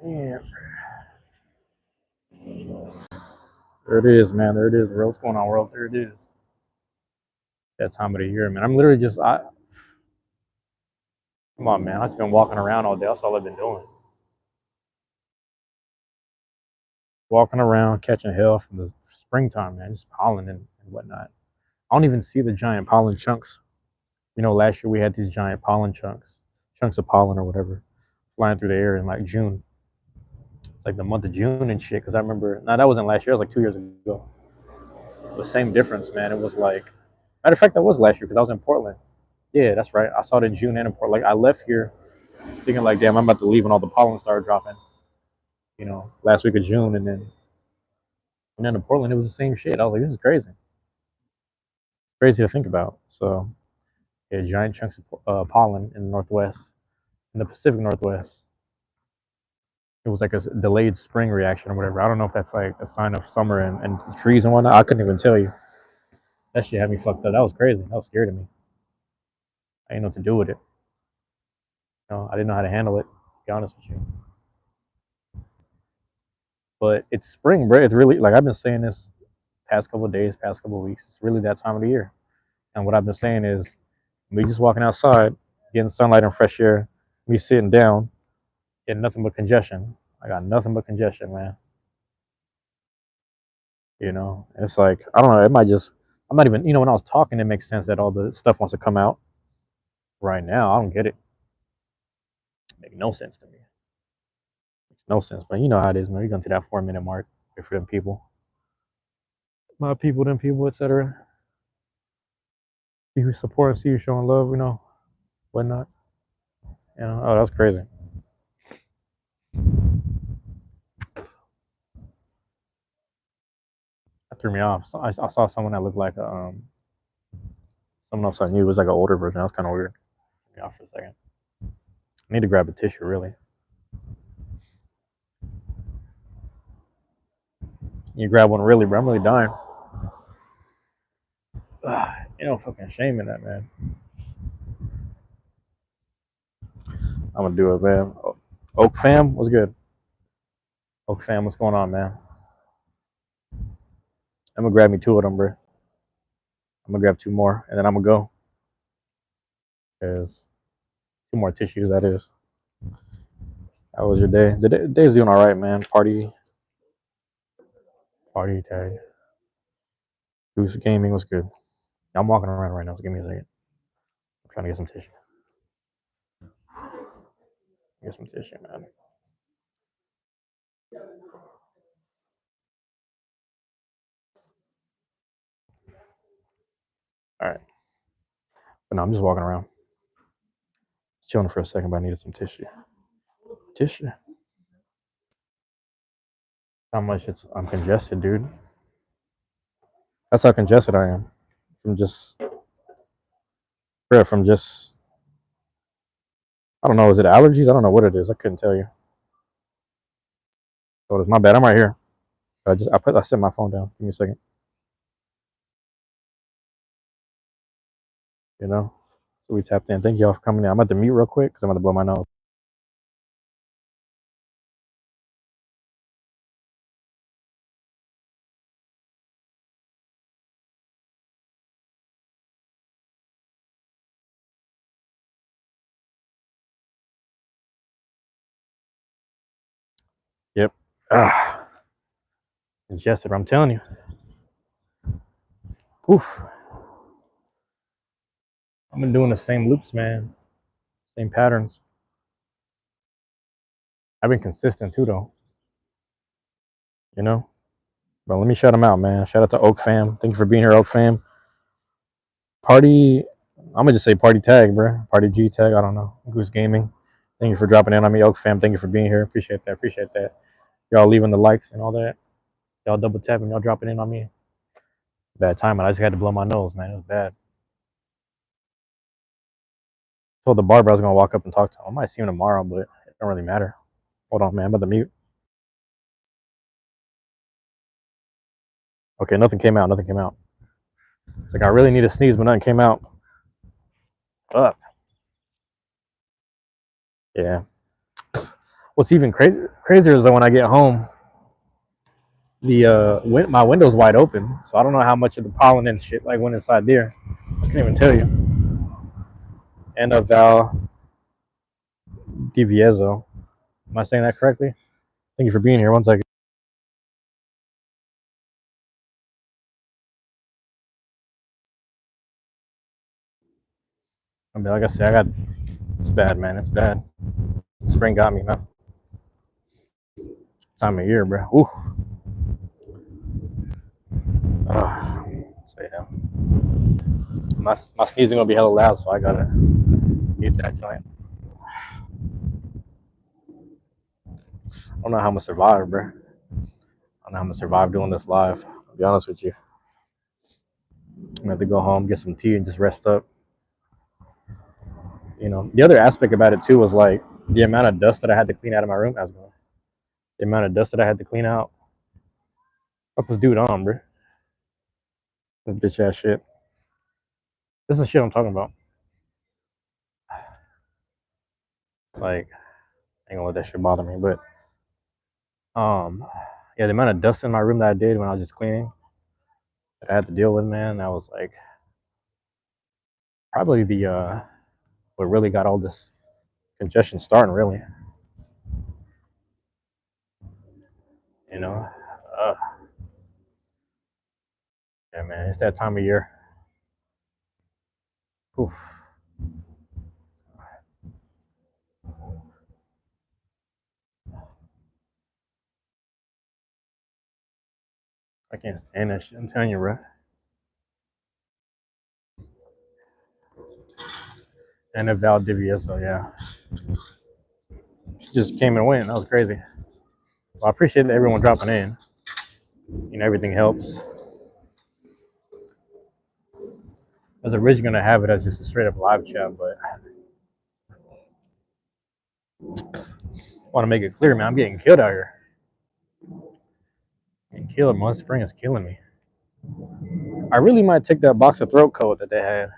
Yeah, there it is, man. There it is, bro. What's going on, world? There it is. That time of the year, man. I'm literally come on, man. I've just been walking around all day. That's all I've been doing. Walking around, catching hell from the springtime, man. Just pollen and whatnot. I don't even see the giant pollen chunks. Last year we had these giant pollen chunks of pollen or whatever, flying through the air in like June. It's like the month of June and shit. Because I remember, no, that wasn't last year. It was like 2 years ago. The same difference, man. It was like, matter of fact, that was last year because I was in Portland. Yeah, that's right. I saw it in June and in Portland. Like I left here thinking like, damn, I'm about to leave when all the pollen started dropping. Last week of June, and then in Portland, it was the same shit. I was like, this is crazy, crazy to think about. So yeah, giant chunks of pollen in the Northwest, in the Pacific Northwest. It was like a delayed spring reaction or whatever. I don't know if that's like a sign of summer and trees and whatnot. I couldn't even tell you. That shit had me fucked up. That was crazy. That was scary to me. I didn't know what to do with it. I didn't know how to handle it. To be honest with you, but it's spring, bro. It's really like I've been saying this past couple of days, past couple of weeks. It's really that time of the year. And what I've been saying is, me just walking outside, getting sunlight and fresh air, me sitting down, getting nothing but congestion. I got nothing but congestion, man. It's like I don't know. It might just. I'm not even. When I was talking, it makes sense that all the stuff wants to come out right now. I don't get it. It makes no sense to me. It makes no sense. But you know how it is, man. You're going to that 4 minute mark. Wait for them people, my people, them people, etc. See who's supporting, see who's showing love, whatnot. Oh, that's crazy. That threw me off. So I saw someone that looked like someone else I knew. It was like an older version. That was kind of weird. Threw me off for a second. I need to grab a tissue, really. You grab one, really, bro. I'm really dying. Fucking shame in that, man. I'm gonna do it, man. Oak fam, what's good? Oak fam, what's going on, man? I'm gonna grab me two of them, bro. I'm gonna grab two more, and then I'm gonna go. Cause two more tissues, that is. How was your day? The day's doing all right, man. Party tag. Goose gaming was good. I'm walking around right now, so give me a second. I'm trying to get some tissue. Get some tissue, man. All right. But no, I'm just walking around. Just chilling for a second, but I needed some tissue. Tissue. How much I'm congested, dude. That's how congested I am. From just, bro, from just, I don't know, is it allergies? I don't know what it is. I couldn't tell you. So it's my bad. I'm right here. I set my phone down. Give me a second. So we tapped in. Thank y'all for coming in. I'm at the mute real quick because I'm about to blow my nose. Yep. Ah, congested. I'm telling you. Oof. I've been doing the same loops, man. Same patterns. I've been consistent too, though. You know. But let me shout them out, man. Shout out to Oak Fam. Thank you for being here, Oak Fam. Party. I'm gonna just say Party Tag, bro. Party G Tag. I don't know. Goose Gaming. Thank you for dropping in on me, Oak Fam. Thank you for being here. Appreciate that. Appreciate that. Y'all leaving the likes and all that. Y'all double tapping. Y'all dropping in on me. Bad timing. I just had to blow my nose, man. It was bad. Told the barber I was gonna walk up and talk to him. I might see him tomorrow, but it don't really matter. Hold on, man. I'm about to mute. Okay, nothing came out. Nothing came out. It's like I really need to sneeze, but nothing came out. Fuck. Yeah. What's even crazier is that when I get home, my window's wide open, so I don't know how much of the pollen and shit like went inside there. I can't even tell you. And Val Diviezo. Am I saying that correctly? Thank you for being here. One second. I mean, like I said, it's bad, man. It's bad. Spring got me, man. Time of year, bro. Ooh. So yeah, my sneezing gonna be hella loud, so I gotta mute that joint. I don't know how I'm gonna survive, bro. I don't know how I'm gonna survive doing this live. I'll be honest with you. I'm gonna have to go home, get some tea, and just rest up. You know, the other aspect about it too was like the amount of dust that I had to clean out of my room. The amount of dust that I had to clean out. What was dude on, bro? This bitch ass shit. This is the shit I'm talking about. Like, I ain't gonna let that shit bother me, but yeah, the amount of dust in my room that I did when I was just cleaning that I had to deal with, man, that was like probably the what really got all this congestion starting, really. You know, uh, yeah, man, it's that time of year. Oof. I can't stand that shit. I'm telling you, bro. And a Valdivia, so yeah, she just came and went. That was crazy. Well, I appreciate everyone dropping in. You know, everything helps. I was originally gonna have it as just a straight up live chat, but I want to make it clear, man. I'm getting killed out here. Getting killed. Mud Spring is killing me. I really might take that box of throat coat that they had.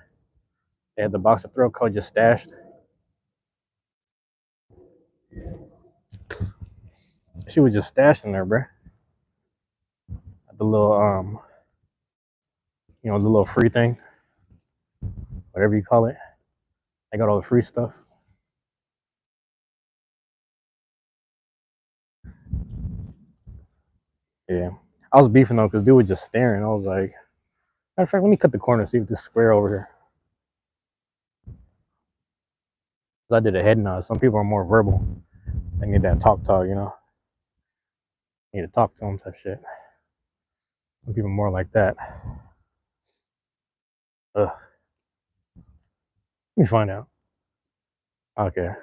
They had the box of throat coat just stashed. She was just stashed in there, bro. The little the little free thing, whatever you call it. I got all the free stuff. Yeah. I was beefing though because dude was just staring. I was like, matter of fact, let me cut the corner, see if this square over here. I did a head nod. Some people are more verbal. They need that talk, you know. You need to talk to them type shit. Some people more like that. Ugh. Let me find out. Okay. I'm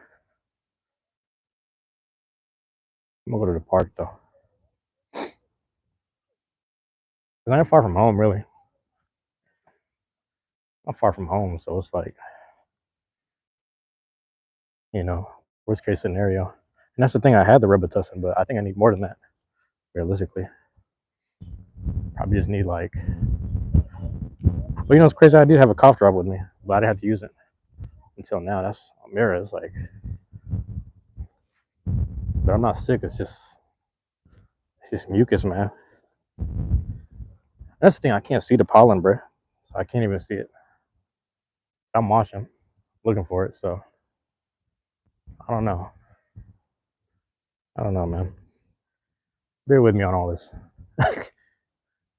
gonna go to the park though. Cause I'm far from home, really. I'm far from home, so it's like, you know, worst case scenario. And that's the thing. I had the Robitussin, but I think I need more than that. Realistically, probably just need like. But you know, it's crazy. I did have a cough drop with me, but I didn't have to use it until now. That's mirror. It's like, but I'm not sick. It's just mucus, man. That's the thing. I can't see the pollen, bro. So I can't even see it. I'm watching, looking for it. So I don't know. I don't know, man. Bear with me on all this.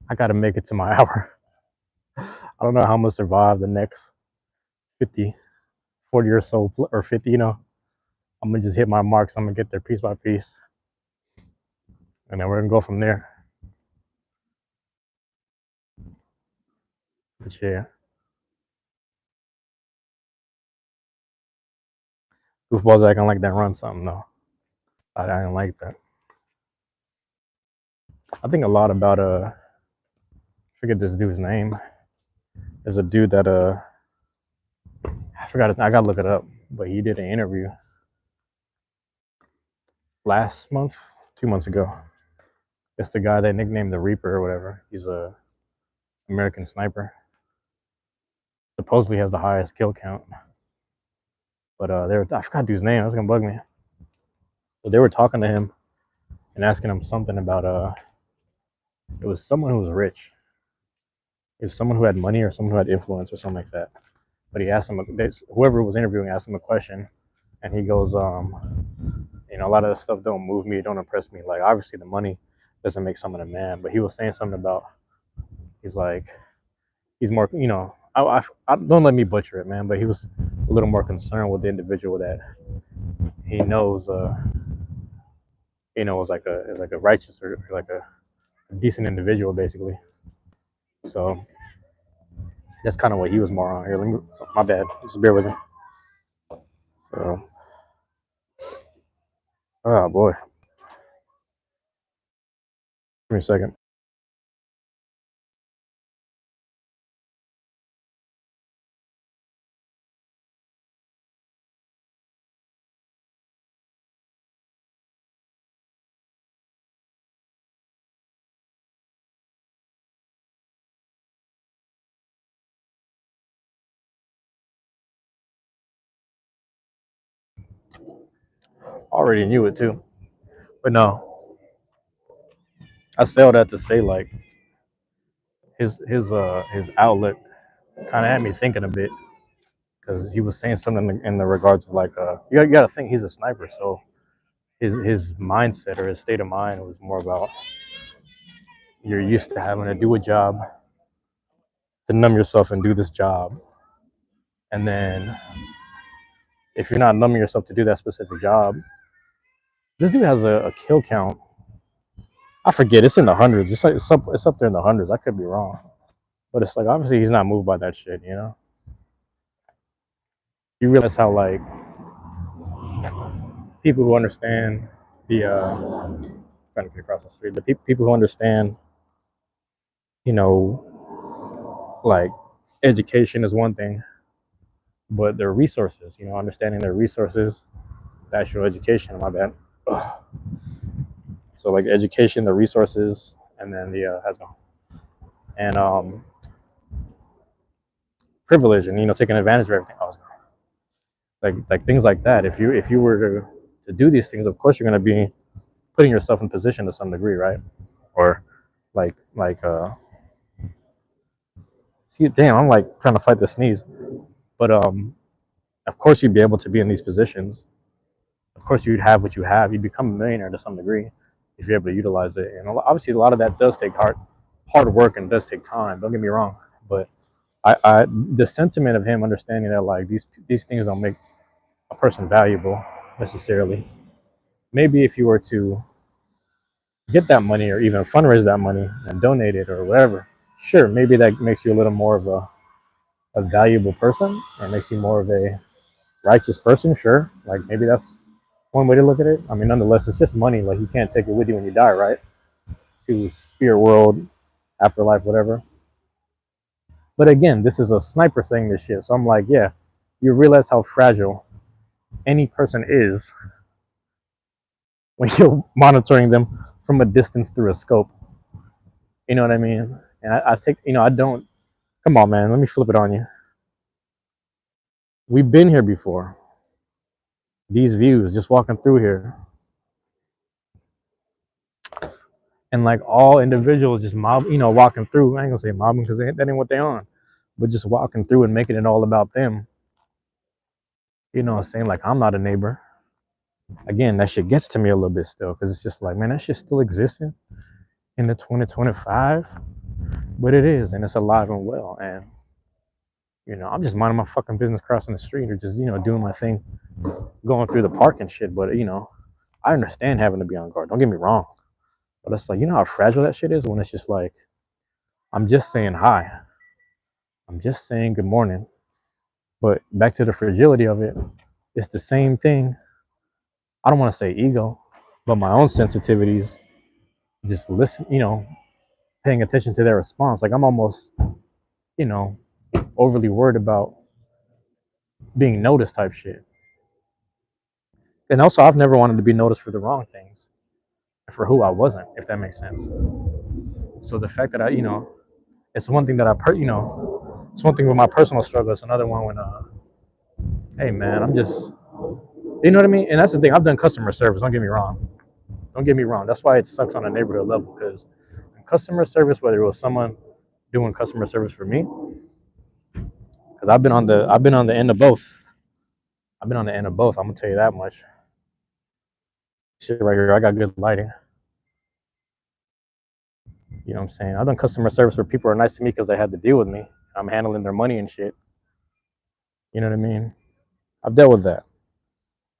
I gotta make it to my hour. I don't know how I'm gonna survive the next 50, 40 or so, or 50, you know. I'm gonna just hit my marks. I'm gonna get there piece by piece. And then we're gonna go from there. But yeah. Goofballs acting like that run something though. I don't like that. I think a lot about I forget this dude's name. There's a dude that I forgot I gotta look it up, but he did an interview last month, 2 months ago. It's the guy they nicknamed the Reaper or whatever. He's a American sniper. Supposedly has the highest kill count. But I forgot dude's name. That's gonna bug me. But they were talking to him and asking him something about it was someone who was rich. It was someone who had money or someone who had influence or something like that. But he asked him, whoever was interviewing asked him a question, and he goes, a lot of this stuff don't move me, don't impress me. Like obviously the money doesn't make someone a man, but he was saying something about he's like he's more, I don't let me butcher it, man, but he was a little more concerned with the individual that he knows, is like a righteous or like a decent individual, basically. So that's kind of what he was more on here. My bad, just bear with me. So, oh boy, give me a second. Already knew it too, but no, I say all that to say like his outlook kind of had me thinking a bit because he was saying something in the regards of like you got to think he's a sniper, so his mindset or his state of mind was more about you're used to having to do a job to numb yourself and do this job, and then if you're not numbing yourself to do that specific job, this dude has a kill count. I forget, it's in the hundreds. It's like it's up there in the hundreds. I could be wrong, but it's like obviously he's not moved by that shit. You realize how like people who understand the trying to get across the street, the people who understand, you know, like education is one thing, but their resources, understanding their resources, the actual education. My bad. Ugh. So like education, the resources, and then the has no and privilege, and taking advantage of everything. Like things like that. If you were to do these things, of course you're going to be putting yourself in position to some degree, right? Or like see, damn, I'm like trying to fight the sneeze, but of course you'd be able to be in these positions. Of course you'd have what you have. You'd become a millionaire to some degree if you're able to utilize it. And obviously a lot of that does take hard work and does take time. Don't get me wrong, but the sentiment of him understanding that like these things don't make a person valuable necessarily. Maybe if you were to get that money or even fundraise that money and donate it or whatever, sure, maybe that makes you a little more of a valuable person or makes you more of a righteous person, sure. Like maybe that's one way to look at it. I mean, nonetheless, it's just money. Like you can't take it with you when you die, right? To spirit world, afterlife, whatever. But again, this is a sniper saying this shit. So I'm like, yeah, you realize how fragile any person is when you're monitoring them from a distance through a scope. You know what I mean? And I take, I don't, come on, man, let me flip it on you. We've been here before. These views, just walking through here. And like all individuals just walking through. I ain't gonna say mobbing because that ain't what they on. But just walking through and making it all about them. Saying like I'm not a neighbor. Again, that shit gets to me a little bit still because it's just like, man, that shit still existing in the 2025. But it is, and it's alive and well. And I'm just minding my fucking business crossing the street or just, doing my thing, going through the park and shit. But I understand having to be on guard. Don't get me wrong. But it's like, how fragile that shit is when it's just like, I'm just saying hi. I'm just saying good morning. But back to the fragility of it, it's the same thing. I don't want to say ego, but my own sensitivities, just listen, paying attention to their response. Like I'm almost, you know, overly worried about being noticed type shit. And also, I've never wanted to be noticed for the wrong things, for who I wasn't, if that makes sense. So the fact that it's one thing that it's one thing with my personal struggle. It's another one when, hey man, I'm just You know what I mean? And that's the thing. I've done customer service. Don't get me wrong. Don't get me wrong. That's why it sucks on a neighborhood level because customer service, whether it was someone doing customer service for me, because I've been on the end of both. I've been on the end of both. I'm gonna tell you that much. Shit, right here, I got good lighting. You know what I'm saying? I've done customer service where people are nice to me because they had to deal with me. I'm handling their money and shit. You know what I mean? I've dealt with that.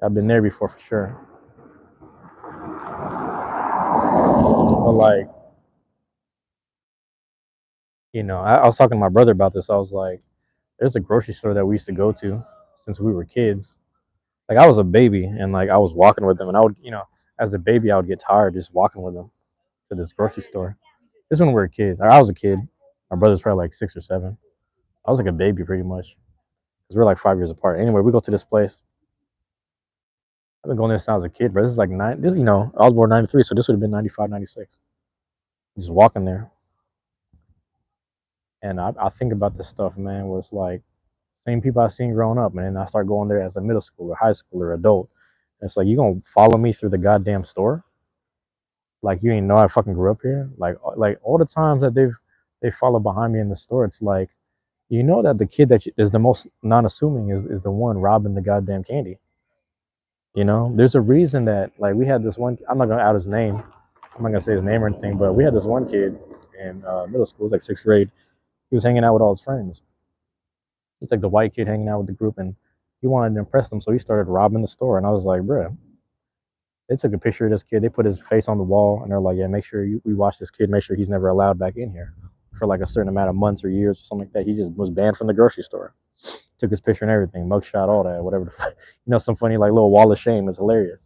I've been there before for sure. But like, I was talking to my brother about this. I was like, there's a grocery store that we used to go to since we were kids. Like I was a baby and like I was walking with them and I would, as a baby I would get tired just walking with them to this grocery store. This is when we were kids. I was a kid. My brother's probably like 6 or 7. I was like a baby pretty much because we're like 5 years apart. Anyway, we go to this place. I've been going there since I was a kid, bro. This is like nine. This, I was born '93, so this would have been '95, '96. Just walking there, and I think about this stuff, man. Where it's like same people I seen growing up, man. And I start going there as a middle schooler, high schooler, adult. And it's like you gonna follow me through the goddamn store? Like you ain't know I fucking grew up here? Like all the times that they follow behind me in the store, it's like that the kid that is the most non-assuming is the one robbing the goddamn candy. There's a reason that like we had this one. I'm not gonna out his name. I'm not gonna say his name or anything, but we had this one kid in middle school. It was like 6th grade. He was hanging out with all his friends. He's like the white kid hanging out with the group, and he wanted to impress them, so he started robbing the store. And I was like, bruh, they took a picture of this kid. They put his face on the wall, and they're like, yeah, make sure we watch this kid. Make sure he's never allowed back in here for like a certain amount of months or years or something like that. He just was banned from the grocery store. Took his picture and everything, mugshot, all that, whatever. Some funny like little wall of shame. It's hilarious.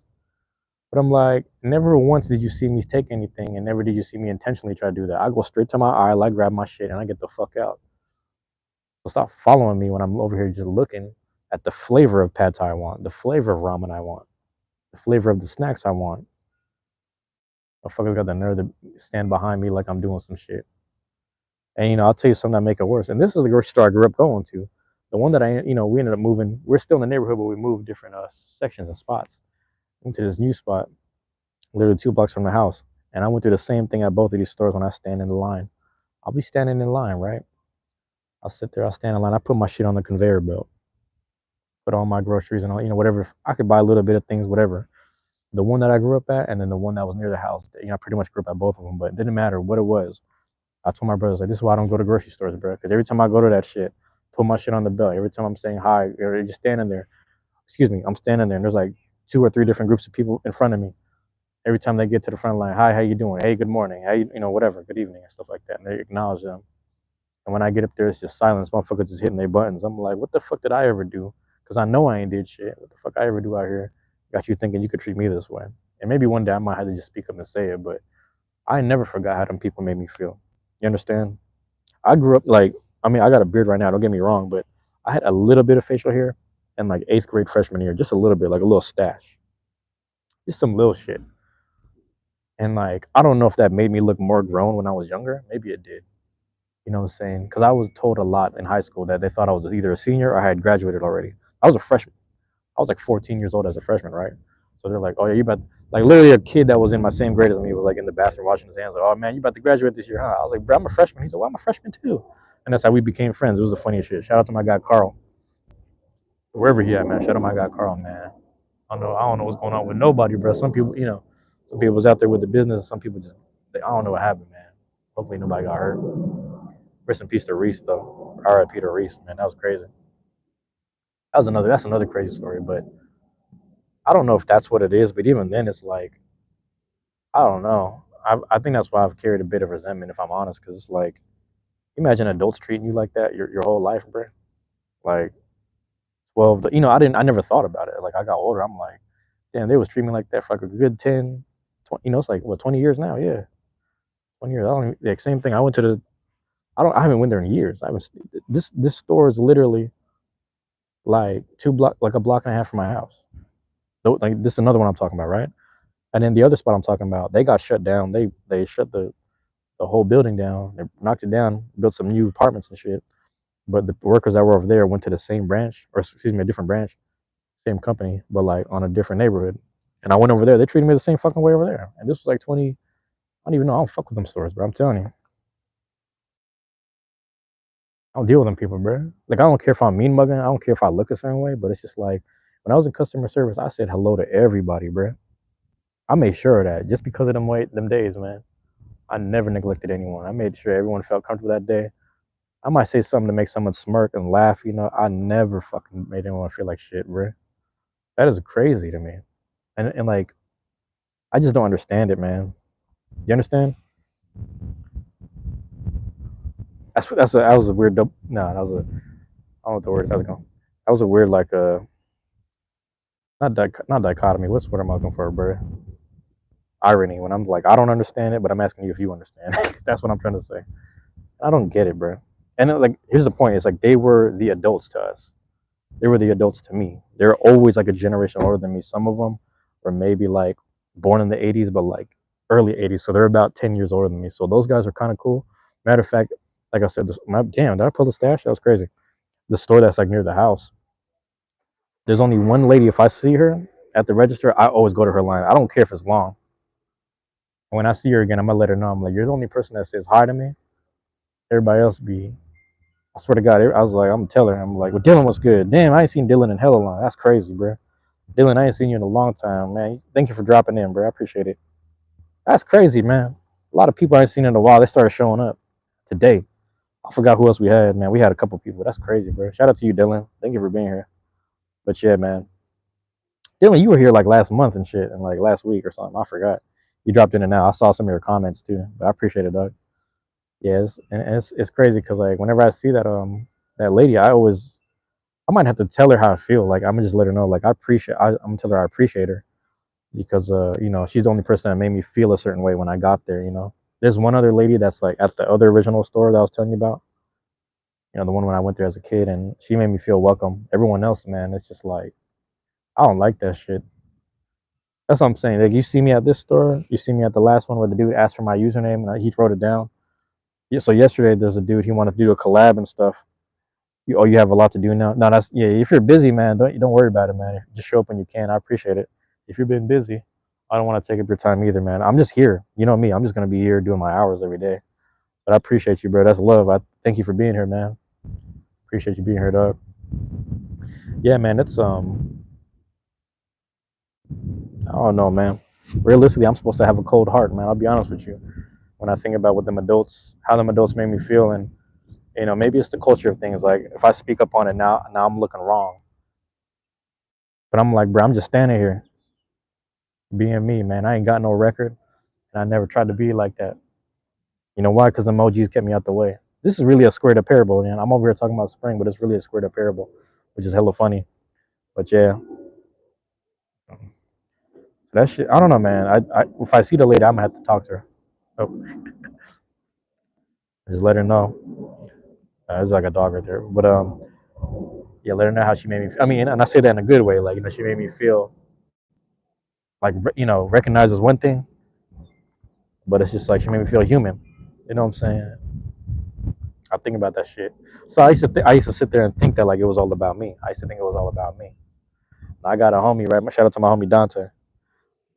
But I'm like, never once did you see me take anything, and never did you see me intentionally try to do that. I go straight to my aisle, I grab my shit, and I get the fuck out. So stop following me when I'm over here just looking at the flavor of pad thai I want, the flavor of ramen I want, the flavor of the snacks I want. Motherfuckers got the nerve to stand behind me like I'm doing some shit. And I'll tell you something that make it worse. And this is the grocery store I grew up going to. The one that we ended up moving. We're still in the neighborhood, but we moved different sections and spots. Into this new spot, literally 2 blocks from the house. And I went through the same thing at both of these stores when I stand in the line. I'll be standing in line, right? I'll sit there, I'll stand in line. I put my shit on the conveyor belt, put all my groceries and all, whatever. I could buy a little bit of things, whatever. The one that I grew up at, and then the one that was near the house. I pretty much grew up at both of them, but it didn't matter what it was. I told my brothers, like, this is why I don't go to grocery stores, bro. Because every time I go to that shit, put my shit on the belt. Every time I'm saying hi, or just standing there, excuse me, I'm standing there, and there's like 2 or 3 different groups of people in front of me. Every time they get to the front line, hi, how you doing? Hey, good morning. How whatever, good evening, and stuff like that. And they acknowledge them. And when I get up there, it's just silence. Motherfuckers just hitting their buttons. I'm like, what the fuck did I ever do? Because I know I ain't did shit. What the fuck I ever do out here? Got you thinking you could treat me this way. And maybe one day I might have to just speak up and say it, but I never forgot how them people made me feel. You understand? I grew up like, I got a beard right now, don't get me wrong, but I had a little bit of facial hair in like 8th grade freshman year, just a little bit, like a little stash. Just some little shit. And like, I don't know if that made me look more grown when I was younger. Maybe it did. You know what I'm saying? Because I was told a lot in high school that they thought I was either a senior or I had graduated already. I was a freshman. I was like 14 years old as a freshman, right? So they're like, oh, yeah, you about, like literally a kid that was in my same grade as me was like in the bathroom washing his hands. Like, oh, man, you about to graduate this year, huh? I was like, bro, I'm a freshman. He said, well, I'm a freshman too. And that's how we became friends. It was the funniest shit. Shout out to my guy, Carl. Wherever he at, man. Shout out to my guy, Carl, man. I don't know what's going on with nobody, bro. Some people, some people was out there with the business. Some people just, I don't know what happened, man. Hopefully nobody got hurt. Rest in peace to Reese, though. R.I.P. to Reese, man. That was crazy. That's another crazy story, but I don't know if that's what it is. But even then, it's like, I don't know. I think that's why I've carried a bit of resentment, if I'm honest, because it's like, imagine adults treating you like that your whole life, bro. Like 12, I never thought about it. Like I got older, I'm like, damn, they was treating me like that for like a good 10, 20, it's like what 20 years now, yeah, 20 years. I don't even, like same thing. I haven't went there in years. I haven't. This store is literally like like a block and a half from my house. So, like this is another one I'm talking about, right? And then the other spot I'm talking about, they got shut down. They shut the whole building down. They knocked it down, built some new apartments and shit. But the workers that were over there went to the same branch, or excuse me, a different branch. same company, but like on a different neighborhood. And I went over there. They treated me the same fucking way over there. And this was like 20. I don't even know. I don't fuck with them stores, bro. I'm telling you, I don't deal with them people, bro. Like I don't care if I'm mean mugging. I don't care if I look a certain way. But it's just like when I was in customer service, I said hello to everybody, bro. I made sure of that just because of them days, man. I never neglected anyone. I made sure everyone felt comfortable that day. I might say something to make someone smirk and laugh, you know. I never fucking made anyone feel like shit, bro. That is crazy to me. And like I just don't understand it, man. You understand? That was a weird no, that was a I don't know what the word is. That was going. That was a weird like not dichotomy. What's what I'm looking for, bro? Irony. When I'm like I don't understand it, but I'm asking you if you understand. That's what I'm trying to say. I don't get it, bro. And like here's the point: it's like they were the adults to us. They were the adults to me. They're always like a generation older than me. Some of them were maybe like born in the 80s, but like early 80s. So they're about 10 years older than me. So those guys are kind of cool. Matter of fact, like I said, damn, did I pull the stash? That was crazy. The store that's like near the house, there's only one lady. If I see her at the register, I always go to her line. I don't care if it's long. And when I see her again, I'm going to let her know. I'm like, you're the only person that says hi to me. Everybody else be, I swear to God, I was like, I'm going to tell her. I'm like, well, Dylan was good. Damn, I ain't seen Dylan in hella long. That's crazy, bro. Dylan, I ain't seen you in a long time, man. Thank you for dropping in, bro. I appreciate it. That's crazy, man. A lot of people I ain't seen in a while. They started showing up today. I forgot who else we had, man. We had a couple people. That's crazy, bro. Shout out to you, Dylan. Thank you for being here. But yeah, man. Dylan, you were here like last month and shit, and like last week or something. I forgot. You dropped in and out. I saw some of your comments too, but I appreciate it, Doug. Yeah, it's crazy because like whenever I see that lady, I might have to tell her how I feel. Like I'm gonna just let her know. Like I'm gonna tell her I appreciate her because you know she's the only person that made me feel a certain way when I got there. You know, there's one other lady that's like at the other original store that I was telling you about. You know, the one when I went there as a kid, and she made me feel welcome. Everyone else, man, it's just like I don't like that shit. That's what I'm saying. Like you see me at this store, you see me at the last one where the dude asked for my username and he wrote it down. Yeah, so yesterday there's a dude he wanted to do a collab and stuff. You have a lot to do now. No, that's yeah. If you're busy, man, don't worry about it, man. Just show up when you can. I appreciate it. If you've been busy, I don't want to take up your time either, man. I'm just here. You know me. I'm just gonna be here doing my hours every day. But I appreciate you, bro. That's love. I thank you for being here, man. Appreciate you being here, dog. Yeah, man. It's I don't know, man. Realistically, I'm supposed to have a cold heart, man. I'll be honest with you. When I think about what them adults, how them adults made me feel, and you know, maybe it's the culture of things. Like if I speak up on it now I'm looking wrong. But I'm like, bro, I'm just standing here being me, man. I ain't got no record, and I never tried to be like that. You know why? Because emojis kept me out the way. This is really a squared up parable, man. I'm over here talking about spring, but it's really a squared up parable, which is hella funny. But yeah, so that shit. I don't know, man. If I see the lady, I'm gonna have to talk to her. Oh, just let her know. There's like a dog right there, but yeah, let her know how she made me. I mean, and I say that in a good way. Like you know, she made me feel like you know, recognized as one thing, but it's just like she made me feel human. You know what I'm saying? I think about that shit. So I used to sit there and think that like it was all about me. I used to think it was all about me. I got a homie, right? Shout out to my homie Dante.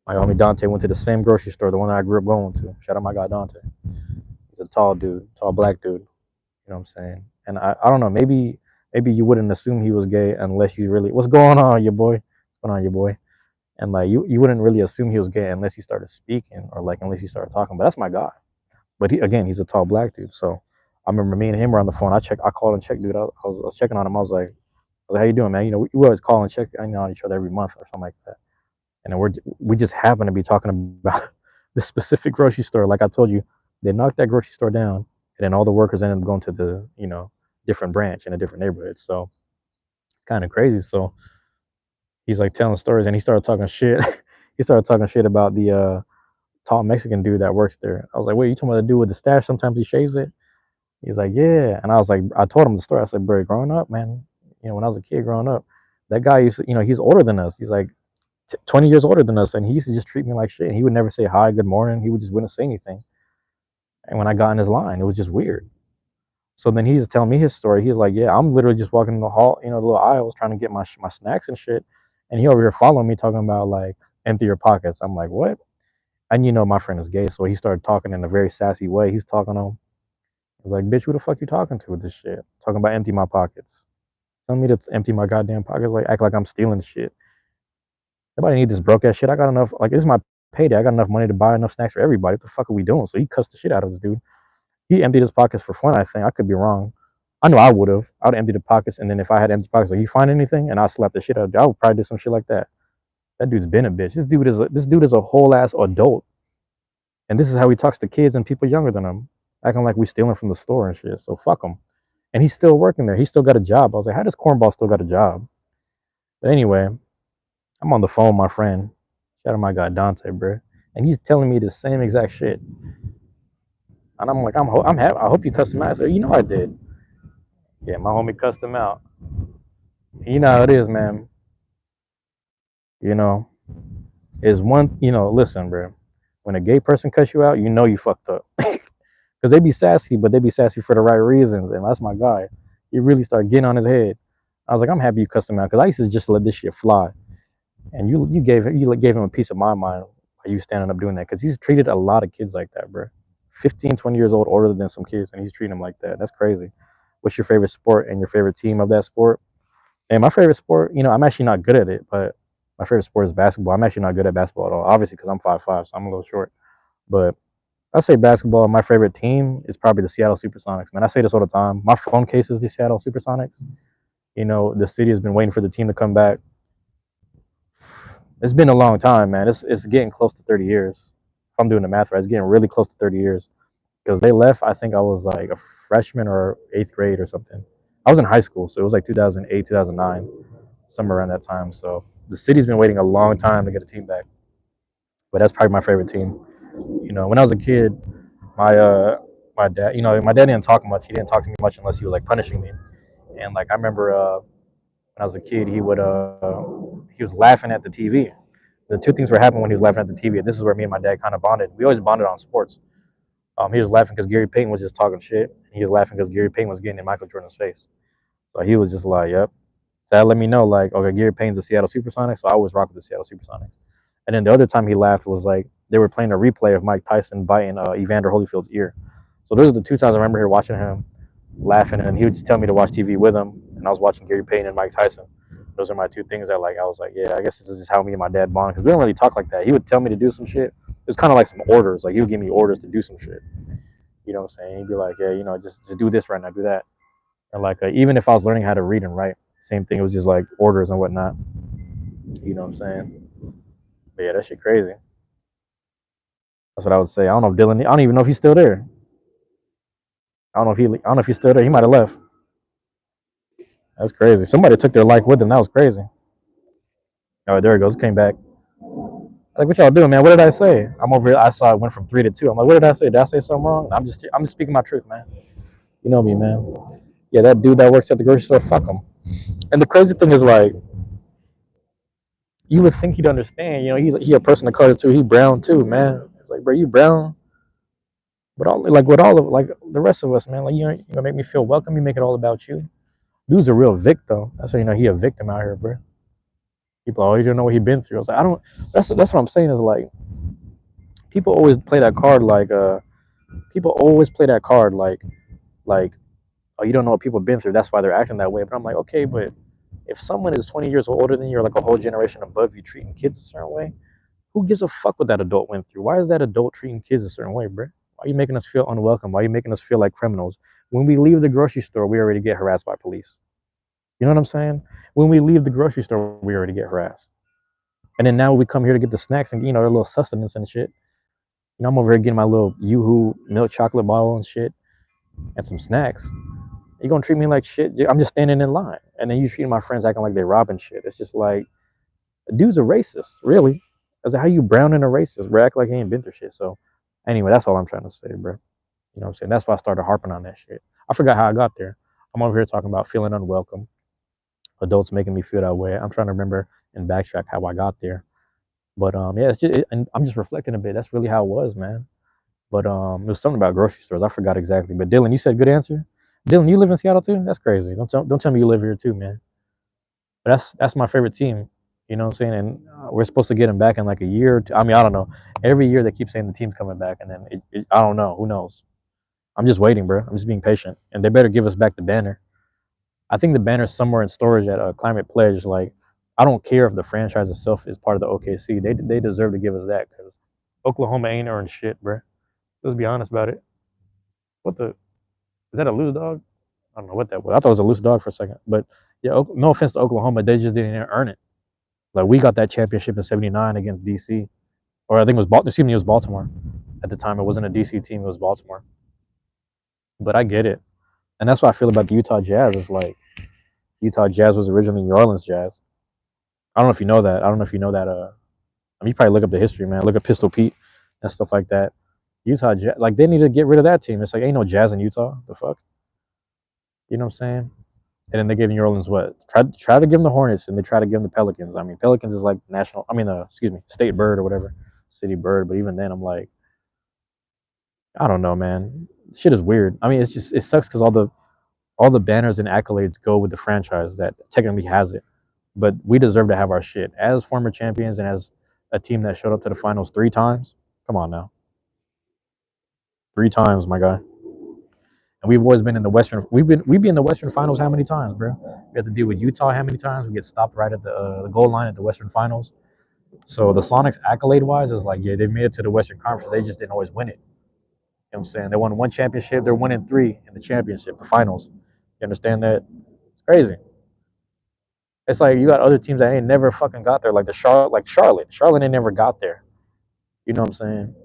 My homie Dante went to the same grocery store, the one that I grew up going to. Shout out my guy Dante. He's a tall dude, tall black dude. You know what I'm saying? And I don't know, maybe you wouldn't assume he was gay unless you really what's going on, your boy? What's going on, your boy? And like you wouldn't really assume he was gay unless he started speaking or like unless he started talking. But that's my guy. But he's a tall black dude. So I remember me and him were on the phone. I called and checked, dude. I was checking on him. I was like, how you doing, man? You know, we always call and check on each other every month or something like that. And then we just happen to be talking about this specific grocery store. Like I told you, they knocked that grocery store down, and then all the workers ended up going to the different branch in a different neighborhood. So it's kind of crazy. So he's like telling stories, and he started talking shit. He started talking shit about the tall Mexican dude that works there. I was like, wait, you talking about the dude with the stash? Sometimes he shaves it. He's like, yeah. And I was like, I told him the story. I said, bro, growing up, man, when I was a kid growing up, that guy used to, he's older than us. He's like 20 years older than us. And he used to just treat me like shit. And he would never say hi, good morning. He would just wouldn't say anything. And when I got in his line, it was just weird. So then he's telling me his story. He's like, yeah, I'm literally just walking in the hall, the little aisles trying to get my snacks and shit. And he over here following me talking about like empty your pockets. I'm like, what? And my friend is gay, so he started talking in a very sassy way. He's talking to him. I was like, bitch, who the fuck you talking to with this shit? Talking about empty my pockets. Telling me to empty my goddamn pockets, like act like I'm stealing shit. Nobody need this broke ass shit. I got enough. Like this is my payday. I got enough money to buy enough snacks for everybody. What the fuck are we doing? So he cussed the shit out of this dude. He emptied his pockets for fun. I think I could be wrong. I know I would have. I would empty the pockets, and then if I had empty pockets, like you find anything, and I slap the shit out of it, I would probably do some shit like that. That dude's been a bitch. This dude is a whole ass adult, and this is how he talks to kids and people younger than him, acting like we stealing from the store and shit. So fuck him. And he's still working there. He still got a job. I was like, how does Cornball still got a job? But anyway, I'm on the phone with my friend. Shout out my guy Dante, bro, and he's telling me the same exact shit. And I'm like, I'm happy. I hope you cussed him out. I said, I did. Yeah, my homie cussed him out. You know how it is, man. You know, is one. Listen, bro. When a gay person cuss you out, you fucked up. Because they be sassy, but they be sassy for the right reasons. And that's my guy. He really started getting on his head. I was like, I'm happy you cussed him out because I used to just let this shit fly. And you gave him a piece of my mind by you standing up doing that because he's treated a lot of kids like that, bro. 15, 20 years old, older than some kids, and he's treating them like that. That's crazy. What's your favorite sport and your favorite team of that sport? And my favorite sport, I'm actually not good at it, but my favorite sport is basketball. I'm actually not good at basketball at all, obviously, because I'm 5'5", so I'm a little short. But I say basketball. My favorite team is probably the Seattle SuperSonics. Man, I say this all the time. My phone case is the Seattle SuperSonics. The city has been waiting for the team to come back. It's been a long time, man. It's getting close to 30 years. If I'm doing the math right, it's getting really close to 30 years. Because they left, I think I was like a freshman or eighth grade or something. I was in high school, so it was like 2008, 2009, somewhere around that time. So the city's been waiting a long time to get a team back. But that's probably my favorite team. When I was a kid, my dad, my dad didn't talk much. He didn't talk to me much unless he was like punishing me. And like I remember when I was a kid, he was laughing at the TV. The two things were happening when he was laughing at the TV. This is where me and my dad kind of bonded. We always bonded on sports. He was laughing because Gary Payton was just talking shit. He was laughing because Gary Payton was getting in Michael Jordan's face. So he was just like, "Yep." So that let me know, like, okay, Gary Payton's the Seattle SuperSonics, so I always rock with the Seattle SuperSonics. And then the other time he laughed was like they were playing a replay of Mike Tyson biting Evander Holyfield's ear. So those are the two times I remember here watching him laughing, and he would just tell me to watch TV with him, and I was watching Gary Payton and Mike Tyson. Those are my two things that like I was like, yeah, I guess this is how me and my dad bond because we don't really talk like that. He would tell me to do some shit. It was kind of like some orders. Like he would give me orders to do some shit. You know what I'm saying? He'd be like, yeah, just do this right now, do that. And like even if I was learning how to read and write, same thing. It was just like orders and whatnot. You know what I'm saying? But yeah, that shit crazy. That's what I would say. I don't know if Dylan. I don't even know if he's still there. I don't know if he's still there. He might have left. That's crazy. Somebody took their life with them. That was crazy. Oh, there it goes. Came back. Like, what y'all doing, man? What did I say? I'm over here. I saw it went from 3 to 2. I'm like, what did I say? Did I say something wrong? I'm just speaking my truth, man. You know me, man. Yeah, that dude that works at the grocery store, fuck him. And the crazy thing is, like, you would think he'd understand. He a person of color too. He brown too, man. It's like, bro, you brown, but all like with all of like the rest of us, man. Like, you gonna make me feel welcome. You make it all about you. Dude's a real Vic though. That's how he a victim out here, bro. People always don't know what he been through. I was like, I don't. That's what I'm saying is like, people always play that card like people always play that card like oh, you don't know what people have been through. That's why they're acting that way. But I'm like, okay, but if someone is 20 years older than you or like a whole generation above you treating kids a certain way, who gives a fuck what that adult went through? Why is that adult treating kids a certain way, bro? Why are you making us feel unwelcome? Why are you making us feel like criminals? When we leave the grocery store, we already get harassed by police. You know what I'm saying? When we leave the grocery store, we already get harassed. And then now we come here to get the snacks and, a little sustenance and shit. I'm over here getting my little Yoo-Hoo milk chocolate bottle and shit and some snacks. You gonna treat me like shit? I'm just standing in line. And then you treating my friends acting like they robbing shit. It's just like, dude's a racist, really. I was like, how you brown and a racist, bro? Act like he ain't been through shit. So anyway, that's all I'm trying to say, bro. You know what I'm saying? That's why I started harping on that shit. I forgot how I got there. I'm over here talking about feeling unwelcome. Adults making me feel that way. I'm trying to remember and backtrack how I got there. But yeah, and I'm just reflecting a bit. That's really how it was, man. But it was something about grocery stores. I forgot exactly. But Dylan, you said good answer. Dylan, you live in Seattle too? That's crazy. Don't tell me you live here too, man. But that's my favorite team. You know what I'm saying? And we're supposed to get him back in like a year or two. I mean, I don't know. Every year they keep saying the team's coming back, and then I don't know. Who knows? I'm just waiting, bro. I'm just being patient, and they better give us back the banner. I think the banner's somewhere in storage at Climate Pledge. Like, I don't care if the franchise itself is part of the OKC. They deserve to give us that because Oklahoma ain't earned shit, bro. Let's be honest about it. What the? Is that a loose dog? I don't know what that was. I thought it was a loose dog for a second. But yeah, no offense to Oklahoma, they just didn't earn it. Like we got that championship in '79 against DC, or I think it was Excuse me, it was Baltimore. At the time, it wasn't a DC team; it was Baltimore. But I get it, and that's what I feel about the Utah Jazz. Is like Utah Jazz was originally New Orleans Jazz. I don't know if you know that. I don't know if you know that. I mean, you probably look up the history, man. Look at Pistol Pete and stuff like that. Utah Jazz, like they need to get rid of that team. It's like ain't no Jazz in Utah. The fuck, you know what I'm saying? And then they gave New Orleans what? Try to give them the Hornets, and they try to give them the Pelicans. I mean, Pelicans is like national. I mean, excuse me, state bird or whatever, city bird. But even then, I'm like, I don't know, man. Shit is weird. I mean, it's just it sucks because all the banners and accolades go with the franchise that technically has it. But we deserve to have our shit as former champions and as a team that showed up to the finals 3 times. Come on now, 3 times, my guy. And we've always been in the Western. We've been in the Western Finals how many times, bro? We have to deal with Utah how many times? We get stopped right at the goal line at the Western Finals. So the Sonics accolade wise is like, yeah, they made it to the Western Conference. They just didn't always win it. You know what I'm saying? They won 1 championship. They're 1-3 in the championship, the finals. You understand that? It's crazy. It's like you got other teams that ain't never fucking got there, like Charlotte. Charlotte ain't never got there. You know what I'm saying?